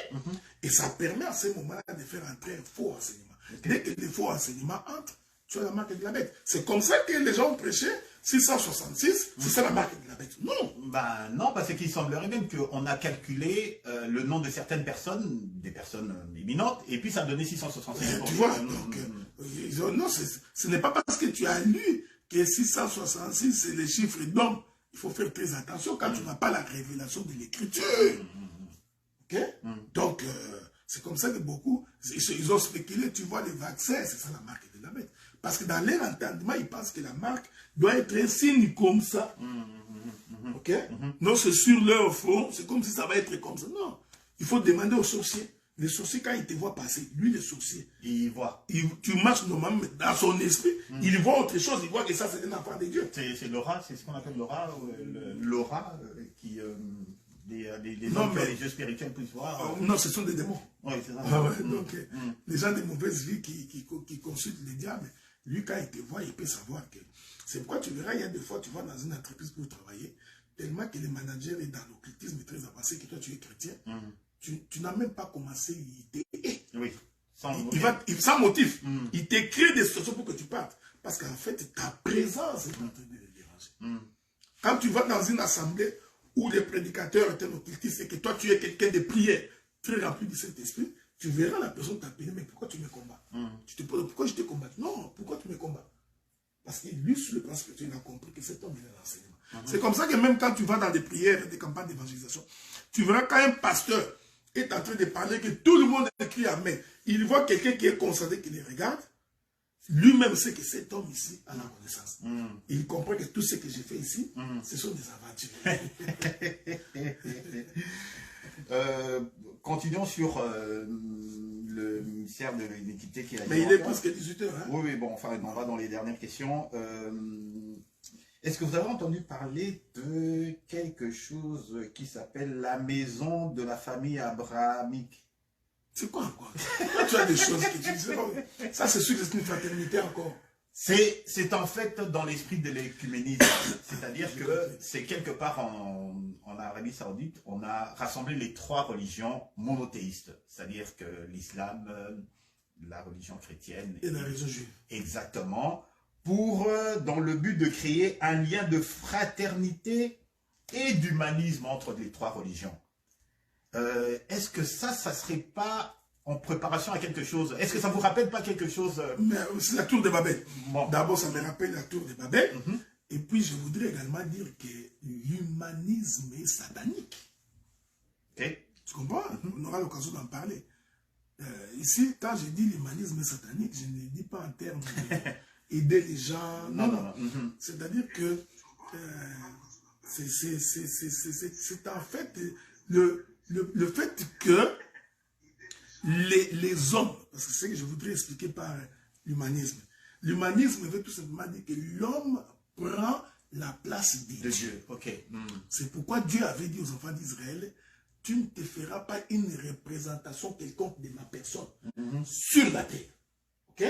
Et ça permet à ce moment-là de faire entrer un faux enseignement. Dès que les faux enseignements entrent, tu as la marque de la bête. C'est comme ça que les gens ont prêché 666, c'est ça la marque de la bête. Non. Ben non, parce qu'il semblerait même qu'on a calculé le nom de certaines personnes, des personnes éminentes, et puis ça a donné 666. Tu vois, donc, non, ce n'est pas parce que tu as lu que 666, c'est les chiffres d'homme. Il faut faire très attention quand tu n'as pas la révélation de l'écriture. Ok? Donc, c'est comme ça que beaucoup, ils ont spéculé, tu vois, les vaccins, c'est ça la marque de la bête. Parce que dans leur entendement, ils pensent que la marque doit être un signe comme ça. Ok? Non, c'est sur leur front, c'est comme si ça va être comme ça. Non, il faut demander aux sorciers. Les sorciers, quand ils te voient passer, lui, le sorcier, il voit. Tu marches normalement, mais dans son esprit, il voit autre chose, il voit que ça, c'est un enfant de Dieu. C'est l'aura, c'est ce qu'on appelle l'aura, l'aura qui... les non, hommes religieux spirituels puissent voir. Non, ce sont des démons. Oui, c'est ça. Ah ouais, donc, les gens de mauvaise vie qui consultent les diables, lui, quand il te voit, il peut savoir que... C'est pourquoi tu verras, il y a des fois, tu vas dans une entreprise pour travailler, tellement que le manager est dans l'occultisme très avancé, que toi, tu es chrétien, tu n'as même pas commencé, oui. Sans motif. Il t'écrit des situations pour que tu partes. Parce qu'en fait, ta présence est en train de les déranger. Quand tu vas dans une assemblée où les prédicateurs étaient occultistes et que toi, tu es quelqu'un de prière, très rempli de cet esprit, tu verras la personne t'appeler, mais pourquoi tu me combats? Tu te poses, pourquoi je te combats? Non, pourquoi tu me combats? Parce que lui, sur le plan spirituel, il a compris que cet homme, il est l'enseignement. C'est comme ça que même quand tu vas dans des prières, des campagnes d'évangélisation, tu verras quand un pasteur est en train de parler, que tout le monde écrit Amen. Il voit quelqu'un qui est concentré, qui les regarde, lui-même sait que cet homme ici a la connaissance. Il comprend que tout ce que j'ai fait ici, ce sont des aventures. Continuons sur le ministère de l'Équité qui a... Mais il est presque 18 h. Hein? Oui, bon, enfin, on va dans les dernières questions. Est-ce que vous avez entendu parler de quelque chose qui s'appelle la maison de la famille abrahamique? C'est quoi encore? Tu as des choses que tu dis. Ça, c'est sûr que c'est une fraternité encore. C'est en fait dans l'esprit de l'écuménisme. C'est-à-dire que c'est quelque part en Arabie Saoudite, on a rassemblé les trois religions monothéistes. C'est-à-dire que l'islam, la religion chrétienne et la religion juive. Exactement. Dans le but de créer un lien de fraternité et d'humanisme entre les trois religions. Est-ce que ça serait pas en préparation à quelque chose? Est-ce que ça vous rappelle pas quelque chose? C'est la tour de Babel. Bon. D'abord, ça me rappelle la tour de Babel. Et puis, je voudrais également dire que l'humanisme est satanique. Okay. Tu comprends? On aura l'occasion d'en parler. Ici, quand je dis l'humanisme est satanique, je ne le dis pas en termes d'aider les gens. Non. C'est-à-dire que c'est en fait le fait que les hommes, parce que c'est ce que je voudrais expliquer par l'humanisme. L'humanisme veut tout simplement dire que l'homme prend la place de Dieu. Okay. C'est pourquoi Dieu avait dit aux enfants d'Israël, tu ne te feras pas une représentation quelconque de ma personne sur la terre. Ok?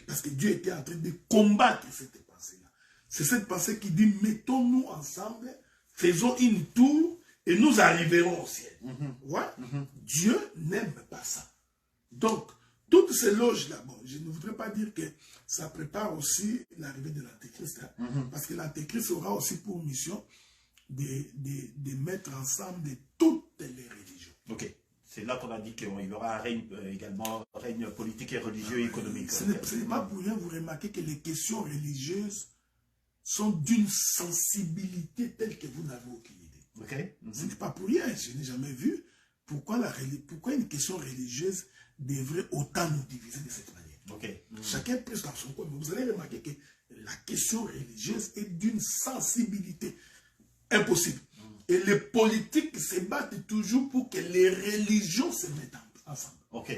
Parce que Dieu était en train de combattre cette pensée-là. C'est cette pensée qui dit, mettons-nous ensemble, faisons une tour et nous arriverons au ciel. Ouais? Dieu n'aime pas ça. Donc, toutes ces loges-là, bon, je ne voudrais pas dire que ça prépare aussi l'arrivée de l'Antéchrist, parce que l'Antéchrist aura aussi pour mission de mettre ensemble toutes les religions. Ok. C'est là qu'on a dit qu'il y aura un règne également, un règne politique et religieux et économique. Ce n'est pas pour rien, vous remarquez que les questions religieuses sont d'une sensibilité telle que vous n'avez aucune idée. Okay. Ce n'est pas pour rien, je n'ai jamais vu pourquoi une question religieuse devrait autant nous diviser de cette manière. Okay. Chacun pèse dans son coin, mais vous allez remarquer que la question religieuse est d'une sensibilité impossible. Et les politiques se battent toujours pour que les religions se mettent ensemble. Ok.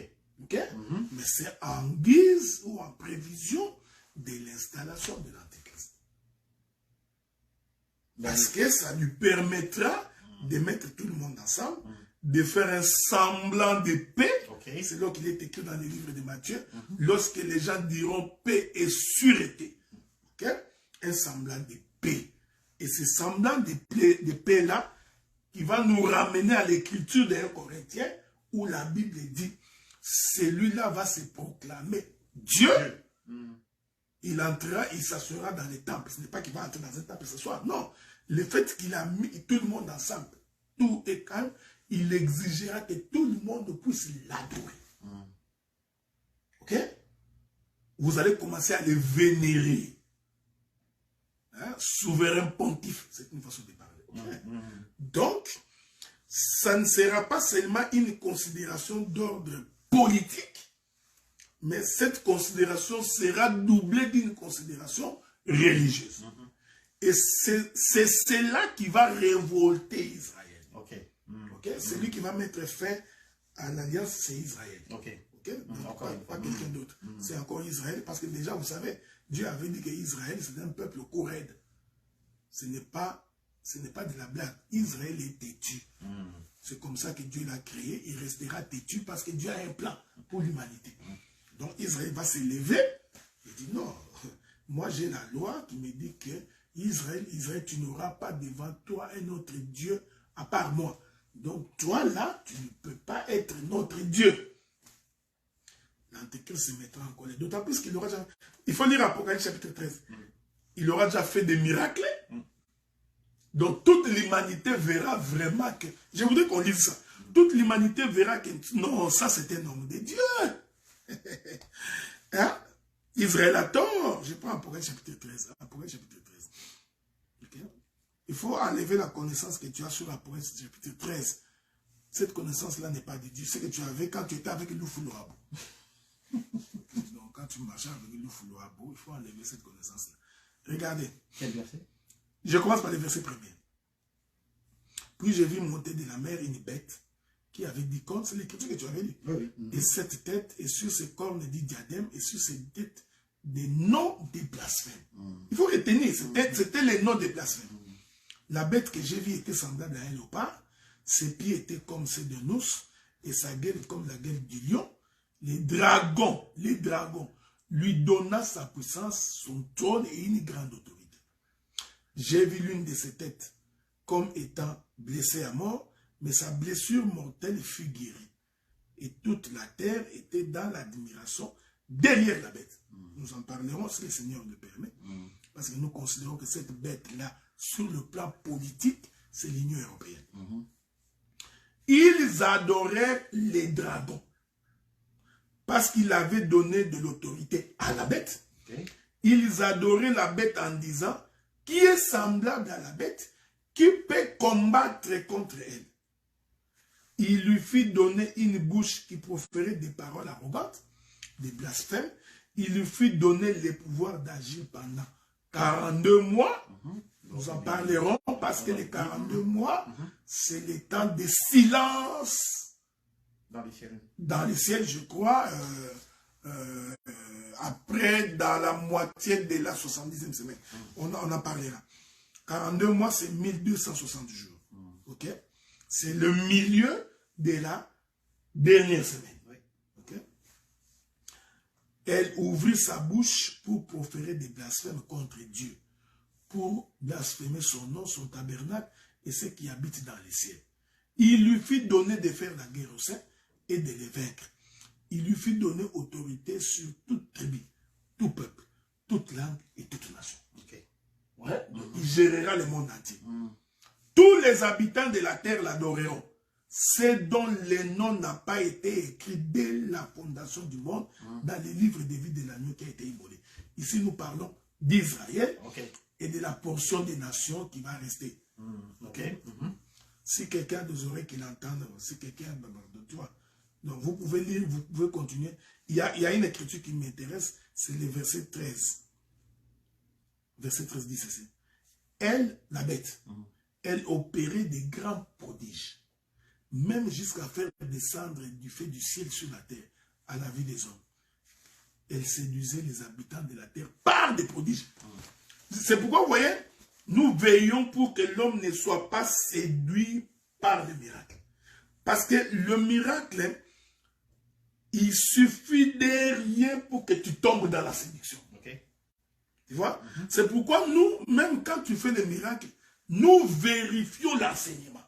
Mais c'est en guise ou en prévision de l'installation de l'Antéchrist. Parce que ça lui permettra de mettre tout le monde ensemble, de faire un semblant de paix. C'est là qu'il est écrit dans le livre de Matthieu. Lorsque les gens diront paix et sûreté. Un semblant de paix. Et ce semblant de paix-là, qui va nous ramener à l'écriture d'un Corinthien, où la Bible dit, celui-là va se proclamer Dieu. Il entrera, il s'assurera dans les temples. Ce n'est pas qu'il va entrer dans un temple ce soir. Non. Le fait qu'il a mis tout le monde ensemble, tout est calme, il exigera que tout le monde puisse l'adorer. Ok? Vous allez commencer à le vénérer. Hein? Souverain pontife, c'est une façon de parler. Donc, ça ne sera pas seulement une considération d'ordre politique, mais cette considération sera doublée d'une considération religieuse. Et c'est cela qui va révolter Israël. Okay? Celui qui va mettre fin à l'alliance, c'est Israël. Okay? Pas quelqu'un d'autre. C'est encore Israël, parce que déjà, vous savez, Dieu avait dit qu'Israël, c'est un peuple courraide. Ce n'est pas de la blague. Israël est têtu. C'est comme ça que Dieu l'a créé. Il restera têtu parce que Dieu a un plan pour l'humanité. Donc Israël va se lever et dit non, moi j'ai la loi qui me dit que Israël, tu n'auras pas devant toi un autre Dieu à part moi. Donc toi là, tu ne peux pas être notre Dieu. L'Antéchrist se mettra en colère. D'autant plus qu'il aura déjà... Il faut lire Apocalypse chapitre 13. Il aura déjà fait des miracles. Donc toute l'humanité verra vraiment que... Je voudrais qu'on lise ça. Toute l'humanité verra que non, ça c'est un homme de Dieu. Hein? Israël a tort. Je prends Apocalypse chapitre 13. Apocalypse chapitre 13. Okay? Il faut enlever la connaissance que tu as sur Apocalypse chapitre 13. Cette connaissance-là n'est pas de Dieu. C'est que tu avais quand tu étais avec Loufoulouabou. Donc quand tu marchais avec Loufoulouabou, il faut enlever cette connaissance-là. Regardez. Quel verset? Je commence par le verset premier. Puis j'ai vu monter de la mer une bête qui avait 10 cornes, c'est l'écriture que tu avais lu. Oui. Et 7 têtes, et sur ses cornes dit diadème, et sur ses têtes des noms des blasphèmes. Il faut retenir, c'était les noms des blasphèmes. La bête que j'ai vue était semblable à un léopard, ses pieds étaient comme ceux d'un ours, et sa gueule comme la gueule du lion. Les dragons, lui donna sa puissance, son trône et une grande autorité. J'ai vu l'une de ses têtes comme étant blessée à mort, mais sa blessure mortelle fut guérie. Et toute la terre était dans l'admiration derrière la bête. Nous en parlerons si le Seigneur le permet, parce que nous considérons que cette bête-là, sur le plan politique, c'est l'Union européenne. Ils adoraient les dragons, parce qu'il avait donné de l'autorité à la bête. Ils adoraient la bête en disant, qui est semblable à la bête, qui peut combattre contre elle. Il lui fit donner une bouche qui proférait des paroles arrogantes, des blasphèmes. Il lui fit donner le pouvoir d'agir pendant 42 mois. Nous en parlerons parce que les 42 mois, c'est le temps de silence. Dans les ciels, je crois, après, dans la moitié de la 70e semaine. On en parlera. 42 mois, c'est 1260 jours. Ok? C'est le milieu de la dernière semaine. Ok? Elle ouvrit sa bouche pour proférer des blasphèmes contre Dieu, pour blasphémer son nom, son tabernacle et ceux qui habitent dans les ciels. Il lui fit donner de faire la guerre aux saints et de les vaincre. Il lui fit donner autorité sur toute tribu, tout peuple, toute langue et toute nation. Ouais. Il gérera le monde entier. Tous les habitants de la terre l'adoreront. C'est dont le nom n'a pas été écrit dès la fondation du monde dans les livres de vie de l'agneau qui a été immolé. Ici, nous parlons d'Israël et de la portion des nations qui va rester. Si quelqu'un a des oreilles qui l'entendent, si quelqu'un de toi, donc vous pouvez lire, vous pouvez continuer. Il y a une écriture qui m'intéresse, c'est le verset 13. Verset 13 dit ceci. Elle, la bête, elle opérait des grands prodiges, même jusqu'à faire descendre du feu du ciel sur la terre, à la vie des hommes. Elle séduisait les habitants de la terre par des prodiges. C'est pourquoi, vous voyez, nous veillons pour que l'homme ne soit pas séduit par le miracle. Parce que le miracle, il suffit de rien pour que tu tombes dans la séduction. Tu vois? C'est pourquoi nous, même quand tu fais des miracles, nous vérifions l'enseignement.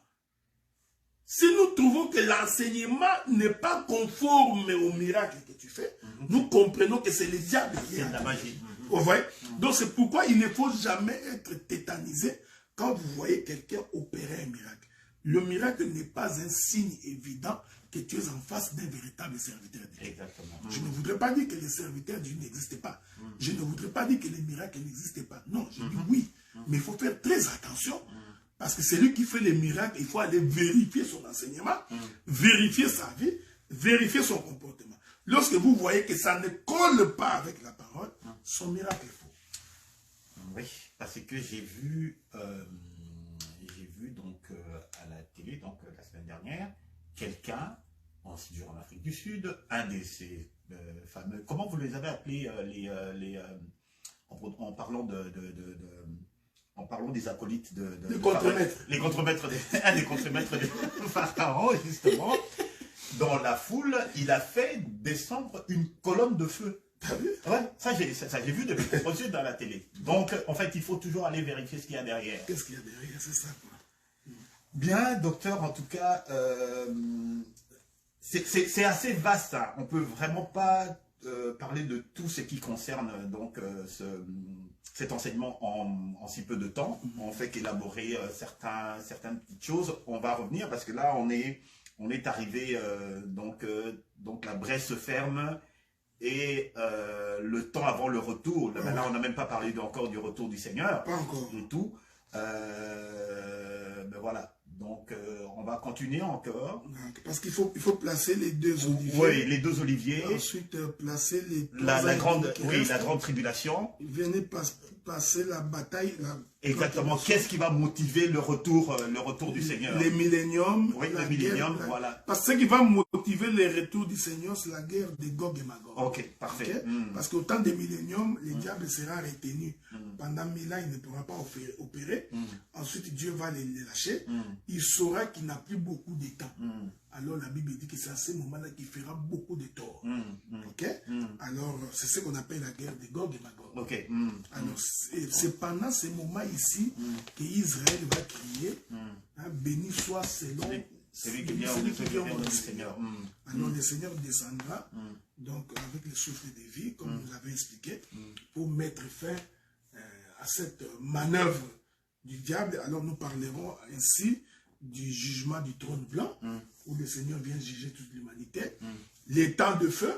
Si nous trouvons que l'enseignement n'est pas conforme au miracle que tu fais, nous comprenons que c'est le diable qui est la magie. Vous voyez? Donc c'est pourquoi il ne faut jamais être tétanisé quand vous voyez quelqu'un opérer un miracle. Le miracle n'est pas un signe évident que tu es en face d'un véritable serviteur de Dieu. Exactement. Je ne voudrais pas dire que les serviteurs de Dieu n'existent pas. Je ne voudrais pas dire que les miracles n'existent pas. Non, je dis oui. Mais il faut faire très attention. Parce que celui qui fait les miracles, il faut aller vérifier son enseignement, vérifier sa vie, vérifier son comportement. Lorsque vous voyez que ça ne colle pas avec la parole, son miracle est faux. Oui, parce que j'ai vu donc à la télé, donc la semaine dernière, quelqu'un en Afrique du Sud, un de ces fameux, comment vous les avez appelés en parlant en parlant des acolytes les contremaîtres. Les contremaîtres, un des contremaîtres de Pharaon, justement, dans la foule, il a fait descendre une colonne de feu. T'as vu? Ouais, ça j'ai vu depuis projet dans la télé. Donc, en fait, il faut toujours aller vérifier ce qu'il y a derrière. Qu'est-ce qu'il y a derrière? C'est ça, quoi. Bien, docteur, en tout cas, c'est assez vaste. Hein. On ne peut vraiment pas parler de tout ce qui concerne donc cet enseignement en si peu de temps. On fait qu'élaborer certaines petites choses. On va revenir parce que là, on est arrivé, donc la brèche se ferme et le temps avant le retour. Là, on n'a même pas parlé encore du retour du Seigneur. Pas encore. Et tout. Ben voilà. Donc, on va continuer encore. Parce qu'il faut placer les deux oliviers. Oui, les deux oliviers. Ensuite, placer les la grande tribulation. Venez passer la bataille. Exactement. Qu'est-ce qui va motiver le retour du Seigneur? Les milléniums. Oui, le millénium, voilà. Parce que ce qui va motiver le retour du Seigneur, c'est la guerre de Gog et Magog. Ok, parfait. Okay? Parce qu'au temps des milléniums, le diable sera retenu. Pendant 1000 ans, il ne pourra pas opérer. Ensuite, Dieu va les lâcher. Il saura qu'il n'a plus beaucoup de temps. Alors la Bible dit que c'est à ce moment-là qu'il fera beaucoup de tort. Ok? Alors, c'est ce qu'on appelle la guerre de Gog et Magog. Ok. Alors, c'est pendant ce moment ici qu'Israël va crier, béni soit selon celui qui vient au Seigneur. Alors le Seigneur descendra donc avec le souffle de vie, comme nous l'avons expliqué, pour mettre fin à cette manœuvre du diable. Alors nous parlerons ainsi du jugement du trône blanc, où le Seigneur vient juger toute l'humanité, les temps de feu,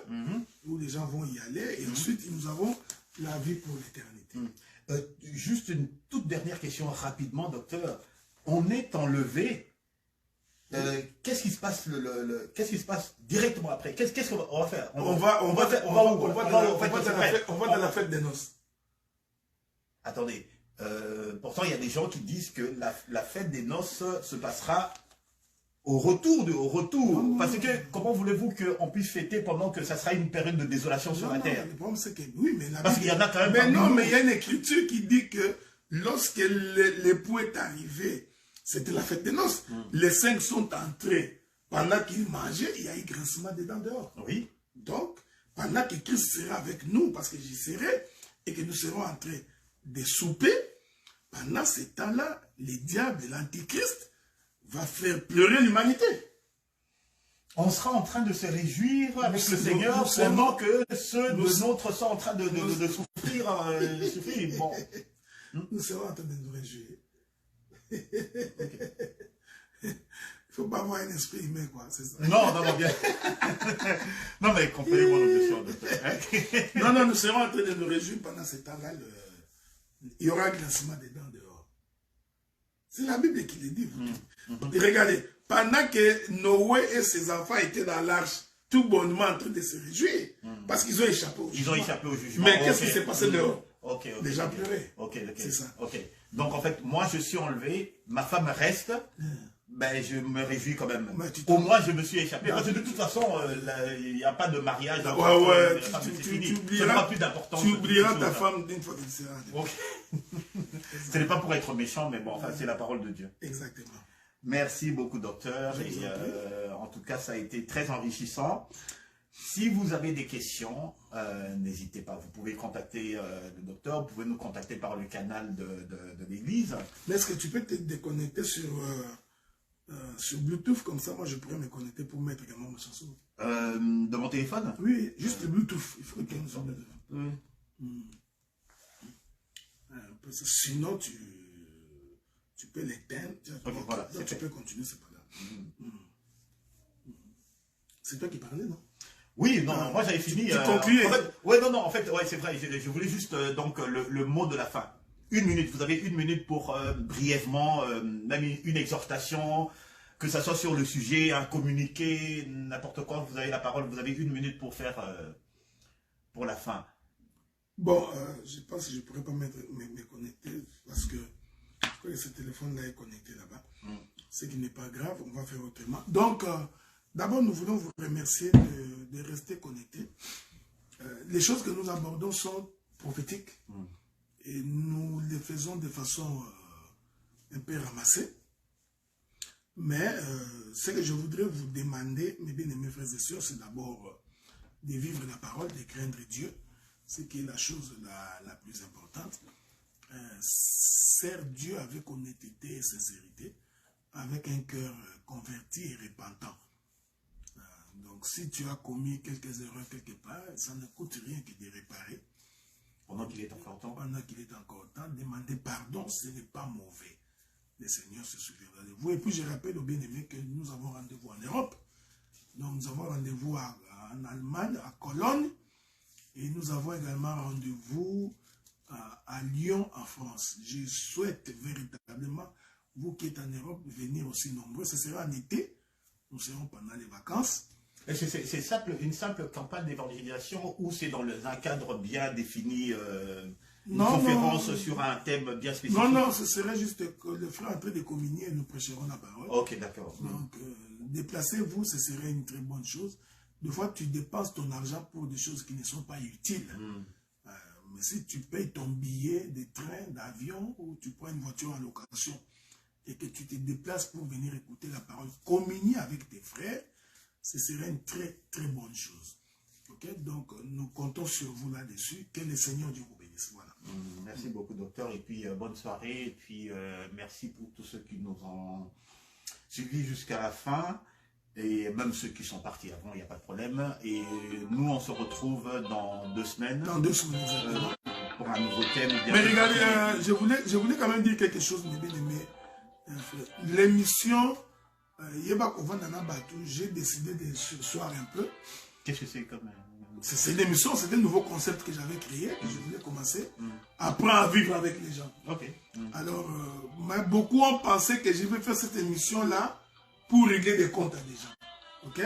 où les gens vont y aller, et ensuite nous avons la vie pour l'éternité. Juste une toute dernière question rapidement, docteur. On est enlevé. Qu'est-ce qui se passe qu'est-ce qui se passe directement après? Qu'est-ce qu'on va faire? On va dans la fête des noces. Attendez. Pourtant, il y a des gens qui disent que la fête des noces se passera au retour. Parce que comment voulez-vous qu'on puisse fêter pendant que ça sera une période de désolation sur la terre? Le problème, c'est que oui, mais parce qu'il y en a quand même. Mais non, mais il y a une écriture qui dit que lorsque l'époux est arrivé, c'était la fête des noces. Les 5 sont entrés. Pendant qu'ils mangeaient, il y a eu grincement des dents dehors. Oui. Donc, pendant que Christ sera avec nous, parce que j'y serai, et que nous serons en train de souper, pendant ce temps-là, le diable, l'antichrist, va faire pleurer l'humanité. On sera en train de se réjouir avec le Seigneur pendant que ceux de notre sont en train de souffrir. Bon. Nous serons en train de nous réjouir. Il ne faut pas avoir un esprit humain, quoi, c'est ça. Non, bien. Non, mais comprenez mon objection, docteur. Non, nous serons en train de nous réjouir pendant ce temps-là. Il y aura un grincement des dents dehors. C'est la Bible qui le dit. Et regardez, pendant que Noé et ses enfants étaient dans l'arche, tout bonnement en train de se réjouir, parce qu'ils ont échappé au jugement. Mais qu'est-ce qui s'est passé dehors? Les gens pleuraient. C'est ça. Donc en fait, moi je suis enlevé, ma femme reste, ben je me réjouis quand même. Au moins je me suis échappé. Parce que de toute façon, il n'y a pas de mariage. Tu n'auras plus d'importance. Tu oublieras ta femme d'une fois qu'elle sera. Ce n'est pas pour être méchant, mais bon, c'est la parole de Dieu. Exactement. Merci beaucoup, docteur. En tout cas, ça a été très enrichissant. Si vous avez des questions, n'hésitez pas. Vous pouvez contacter le docteur, vous pouvez nous contacter par le canal de l'église. Mais est-ce que tu peux te déconnecter sur Sur Bluetooth, comme ça, moi, je pourrais me connecter pour mettre également ma chanson. De mon téléphone? Oui, juste le Bluetooth. Il faut qu'il nous en mette. Sinon, tu peux l'éteindre. Okay, voilà, tu peux continuer, c'est pas grave. C'est toi qui parlais, non? Oui, non, moi j'avais fini. Tu concluais. En fait, c'est vrai, je voulais juste donc le mot de la fin. 1 minute, vous avez 1 minute pour brièvement, même une exhortation, que ça soit sur le sujet, un communiqué, n'importe quoi, vous avez la parole, vous avez 1 minute pour faire, pour la fin. Bon, je pense que je ne pourrais pas me connecter parce que je crois que ce téléphone-là est connecté là-bas. Ce qui n'est pas grave, on va faire autrement. Donc, d'abord, nous voulons vous remercier de rester connectés. Les choses que nous abordons sont prophétiques et nous les faisons de façon un peu ramassée. Mais ce que je voudrais vous demander, mes bien-aimés frères et sœurs, c'est d'abord de vivre la parole, de craindre Dieu, ce qui est la chose la plus importante. Sers Dieu avec honnêteté et sincérité, avec un cœur converti et repentant. Donc, si tu as commis quelques erreurs quelque part, ça ne coûte rien que de réparer. Pendant qu'il est encore temps. Pendant qu'il est encore temps, demander pardon, ce n'est pas mauvais. Le Seigneur se souviendra de vous. Et puis, je rappelle aux bien-aimés que nous avons rendez-vous en Europe. Donc, nous avons rendez-vous en Allemagne, à Cologne. Et nous avons également rendez-vous à Lyon, en France. Je souhaite véritablement, vous qui êtes en Europe, venir aussi nombreux. Ce sera en été. Nous serons pendant les vacances. Est-ce que c'est une simple campagne d'évangélisation ou c'est dans un cadre bien défini, une conférence sur un thème bien spécifique? Non, ce serait juste que le frère est en train de communier et nous prêcherons la parole. Ok, d'accord. Donc, déplacez-vous, ce serait une très bonne chose. Des fois, tu dépenses ton argent pour des choses qui ne sont pas utiles. Mais si tu payes ton billet de train, d'avion, ou tu prends une voiture en location et que tu te déplaces pour venir écouter la parole, communier avec tes frères, ce serait une très, très bonne chose. Ok? Donc, nous comptons sur vous là-dessus. Que le Seigneur Dieu vous bénisse. Voilà. Merci beaucoup, docteur. Et puis, bonne soirée. Et puis, merci pour tous ceux qui nous ont suivis jusqu'à la fin. Et même ceux qui sont partis avant, il n'y a pas de problème. Et nous, on se retrouve dans 2 semaines. Dans 2 semaines, exactement. Pour un nouveau thème. Mais regardez, je voulais quand même dire quelque chose, mes bien-aimés. L'émission j'ai décidé de sursoir un peu. Qu'est-ce que c'est comme... C'est l'émission, c'est un nouveau concept que j'avais créé, que je voulais commencer. Apprendre à vivre avec les gens. Alors, beaucoup ont pensé que je vais faire cette émission-là pour régler des comptes à des gens. Ok?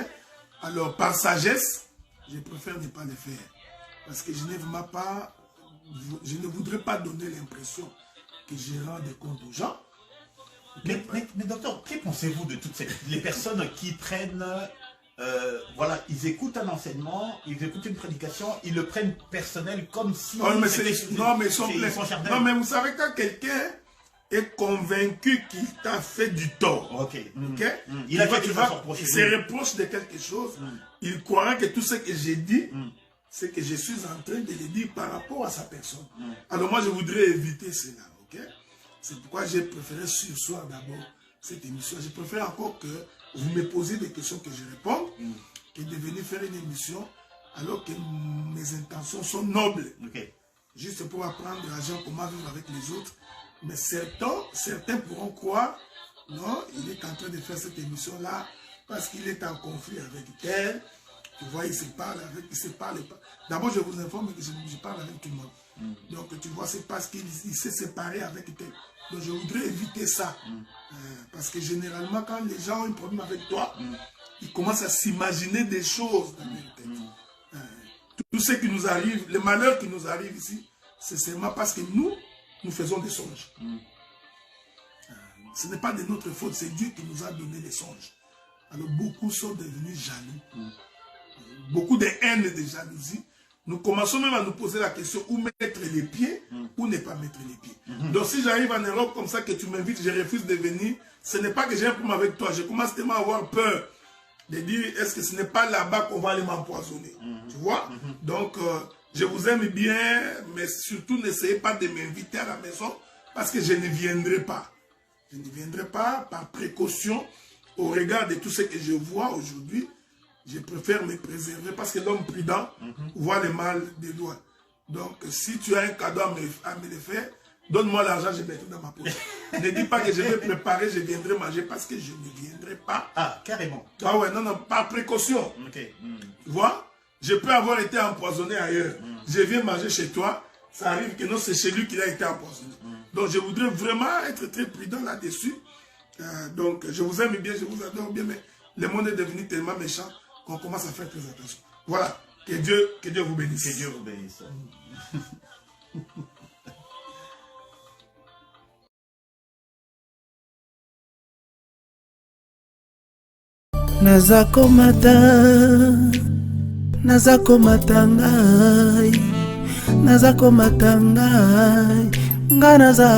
Alors, par sagesse, je préfère ne pas le faire. Parce que je ne voudrais pas donner l'impression que je rends des comptes aux gens. Mais docteur, que pensez-vous de toutes les personnes qui prennent, voilà, ils écoutent un enseignement, ils écoutent une prédication, ils le prennent personnel comme si... Non, mais vous savez, quand quelqu'un est convaincu qu'il t'a fait du tort, il se reproche de quelque chose, il croira que tout ce que j'ai dit, c'est que je suis en train de le dire par rapport à sa personne. Alors moi, je voudrais éviter cela, ok? C'est pourquoi j'ai préféré sursoir d'abord cette émission. Je préfère encore que vous me posez des questions que je réponds, que de venir faire une émission alors que mes intentions sont nobles. Juste pour apprendre à gens comment vivre avec les autres. Mais certains pourront croire, non, il est en train de faire cette émission-là parce qu'il est en conflit avec tel. Tu vois, il se parle pas. D'abord, je vous informe que je parle avec tout le monde. Donc, tu vois, c'est parce qu'il s'est séparé avec tel. Donc, je voudrais éviter ça. Parce que généralement, quand les gens ont un problème avec toi, ils commencent à s'imaginer des choses dans leur tête. Tout ce qui nous arrive, le malheur qui nous arrive ici, c'est seulement parce que nous faisons des songes. Ce n'est pas de notre faute, c'est Dieu qui nous a donné les songes. Alors, beaucoup sont devenus jaloux. Beaucoup de haine et de jalousie. Nous commençons même à nous poser la question où mettre les pieds ou ne pas mettre les pieds. Donc si j'arrive en Europe comme ça, que tu m'invites, je refuse de venir, ce n'est pas que j'ai un problème avec toi. Je commence tellement à avoir peur de dire, est-ce que ce n'est pas là-bas qu'on va aller m'empoisonner? Tu vois? Donc, je vous aime bien, mais surtout n'essayez pas de m'inviter à la maison parce que je ne viendrai pas. Je ne viendrai pas par précaution. au regard de tout ce que je vois aujourd'hui, je préfère me préserver parce que l'homme prudent voit le mal des doigts. Donc, si tu as un cadeau à me le faire, donne-moi l'argent, je mettrai dans ma poche. Ne dis pas que je vais préparer, je viendrai manger parce que je ne viendrai pas. Ah, carrément. Ah ouais, non, non, par précaution. Ok. Tu vois, je peux avoir été empoisonné ailleurs. Je viens manger chez toi, ça arrive que non, c'est chez lui qu'il a été empoisonné. Donc, je voudrais vraiment être très prudent là-dessus. Donc, je vous aime bien, je vous adore bien, mais le monde est devenu tellement méchant qu'on commence à faire très attention. Voilà, que Dieu vous bénisse. Que Dieu vous bénisse. nazakomata ngai nga naza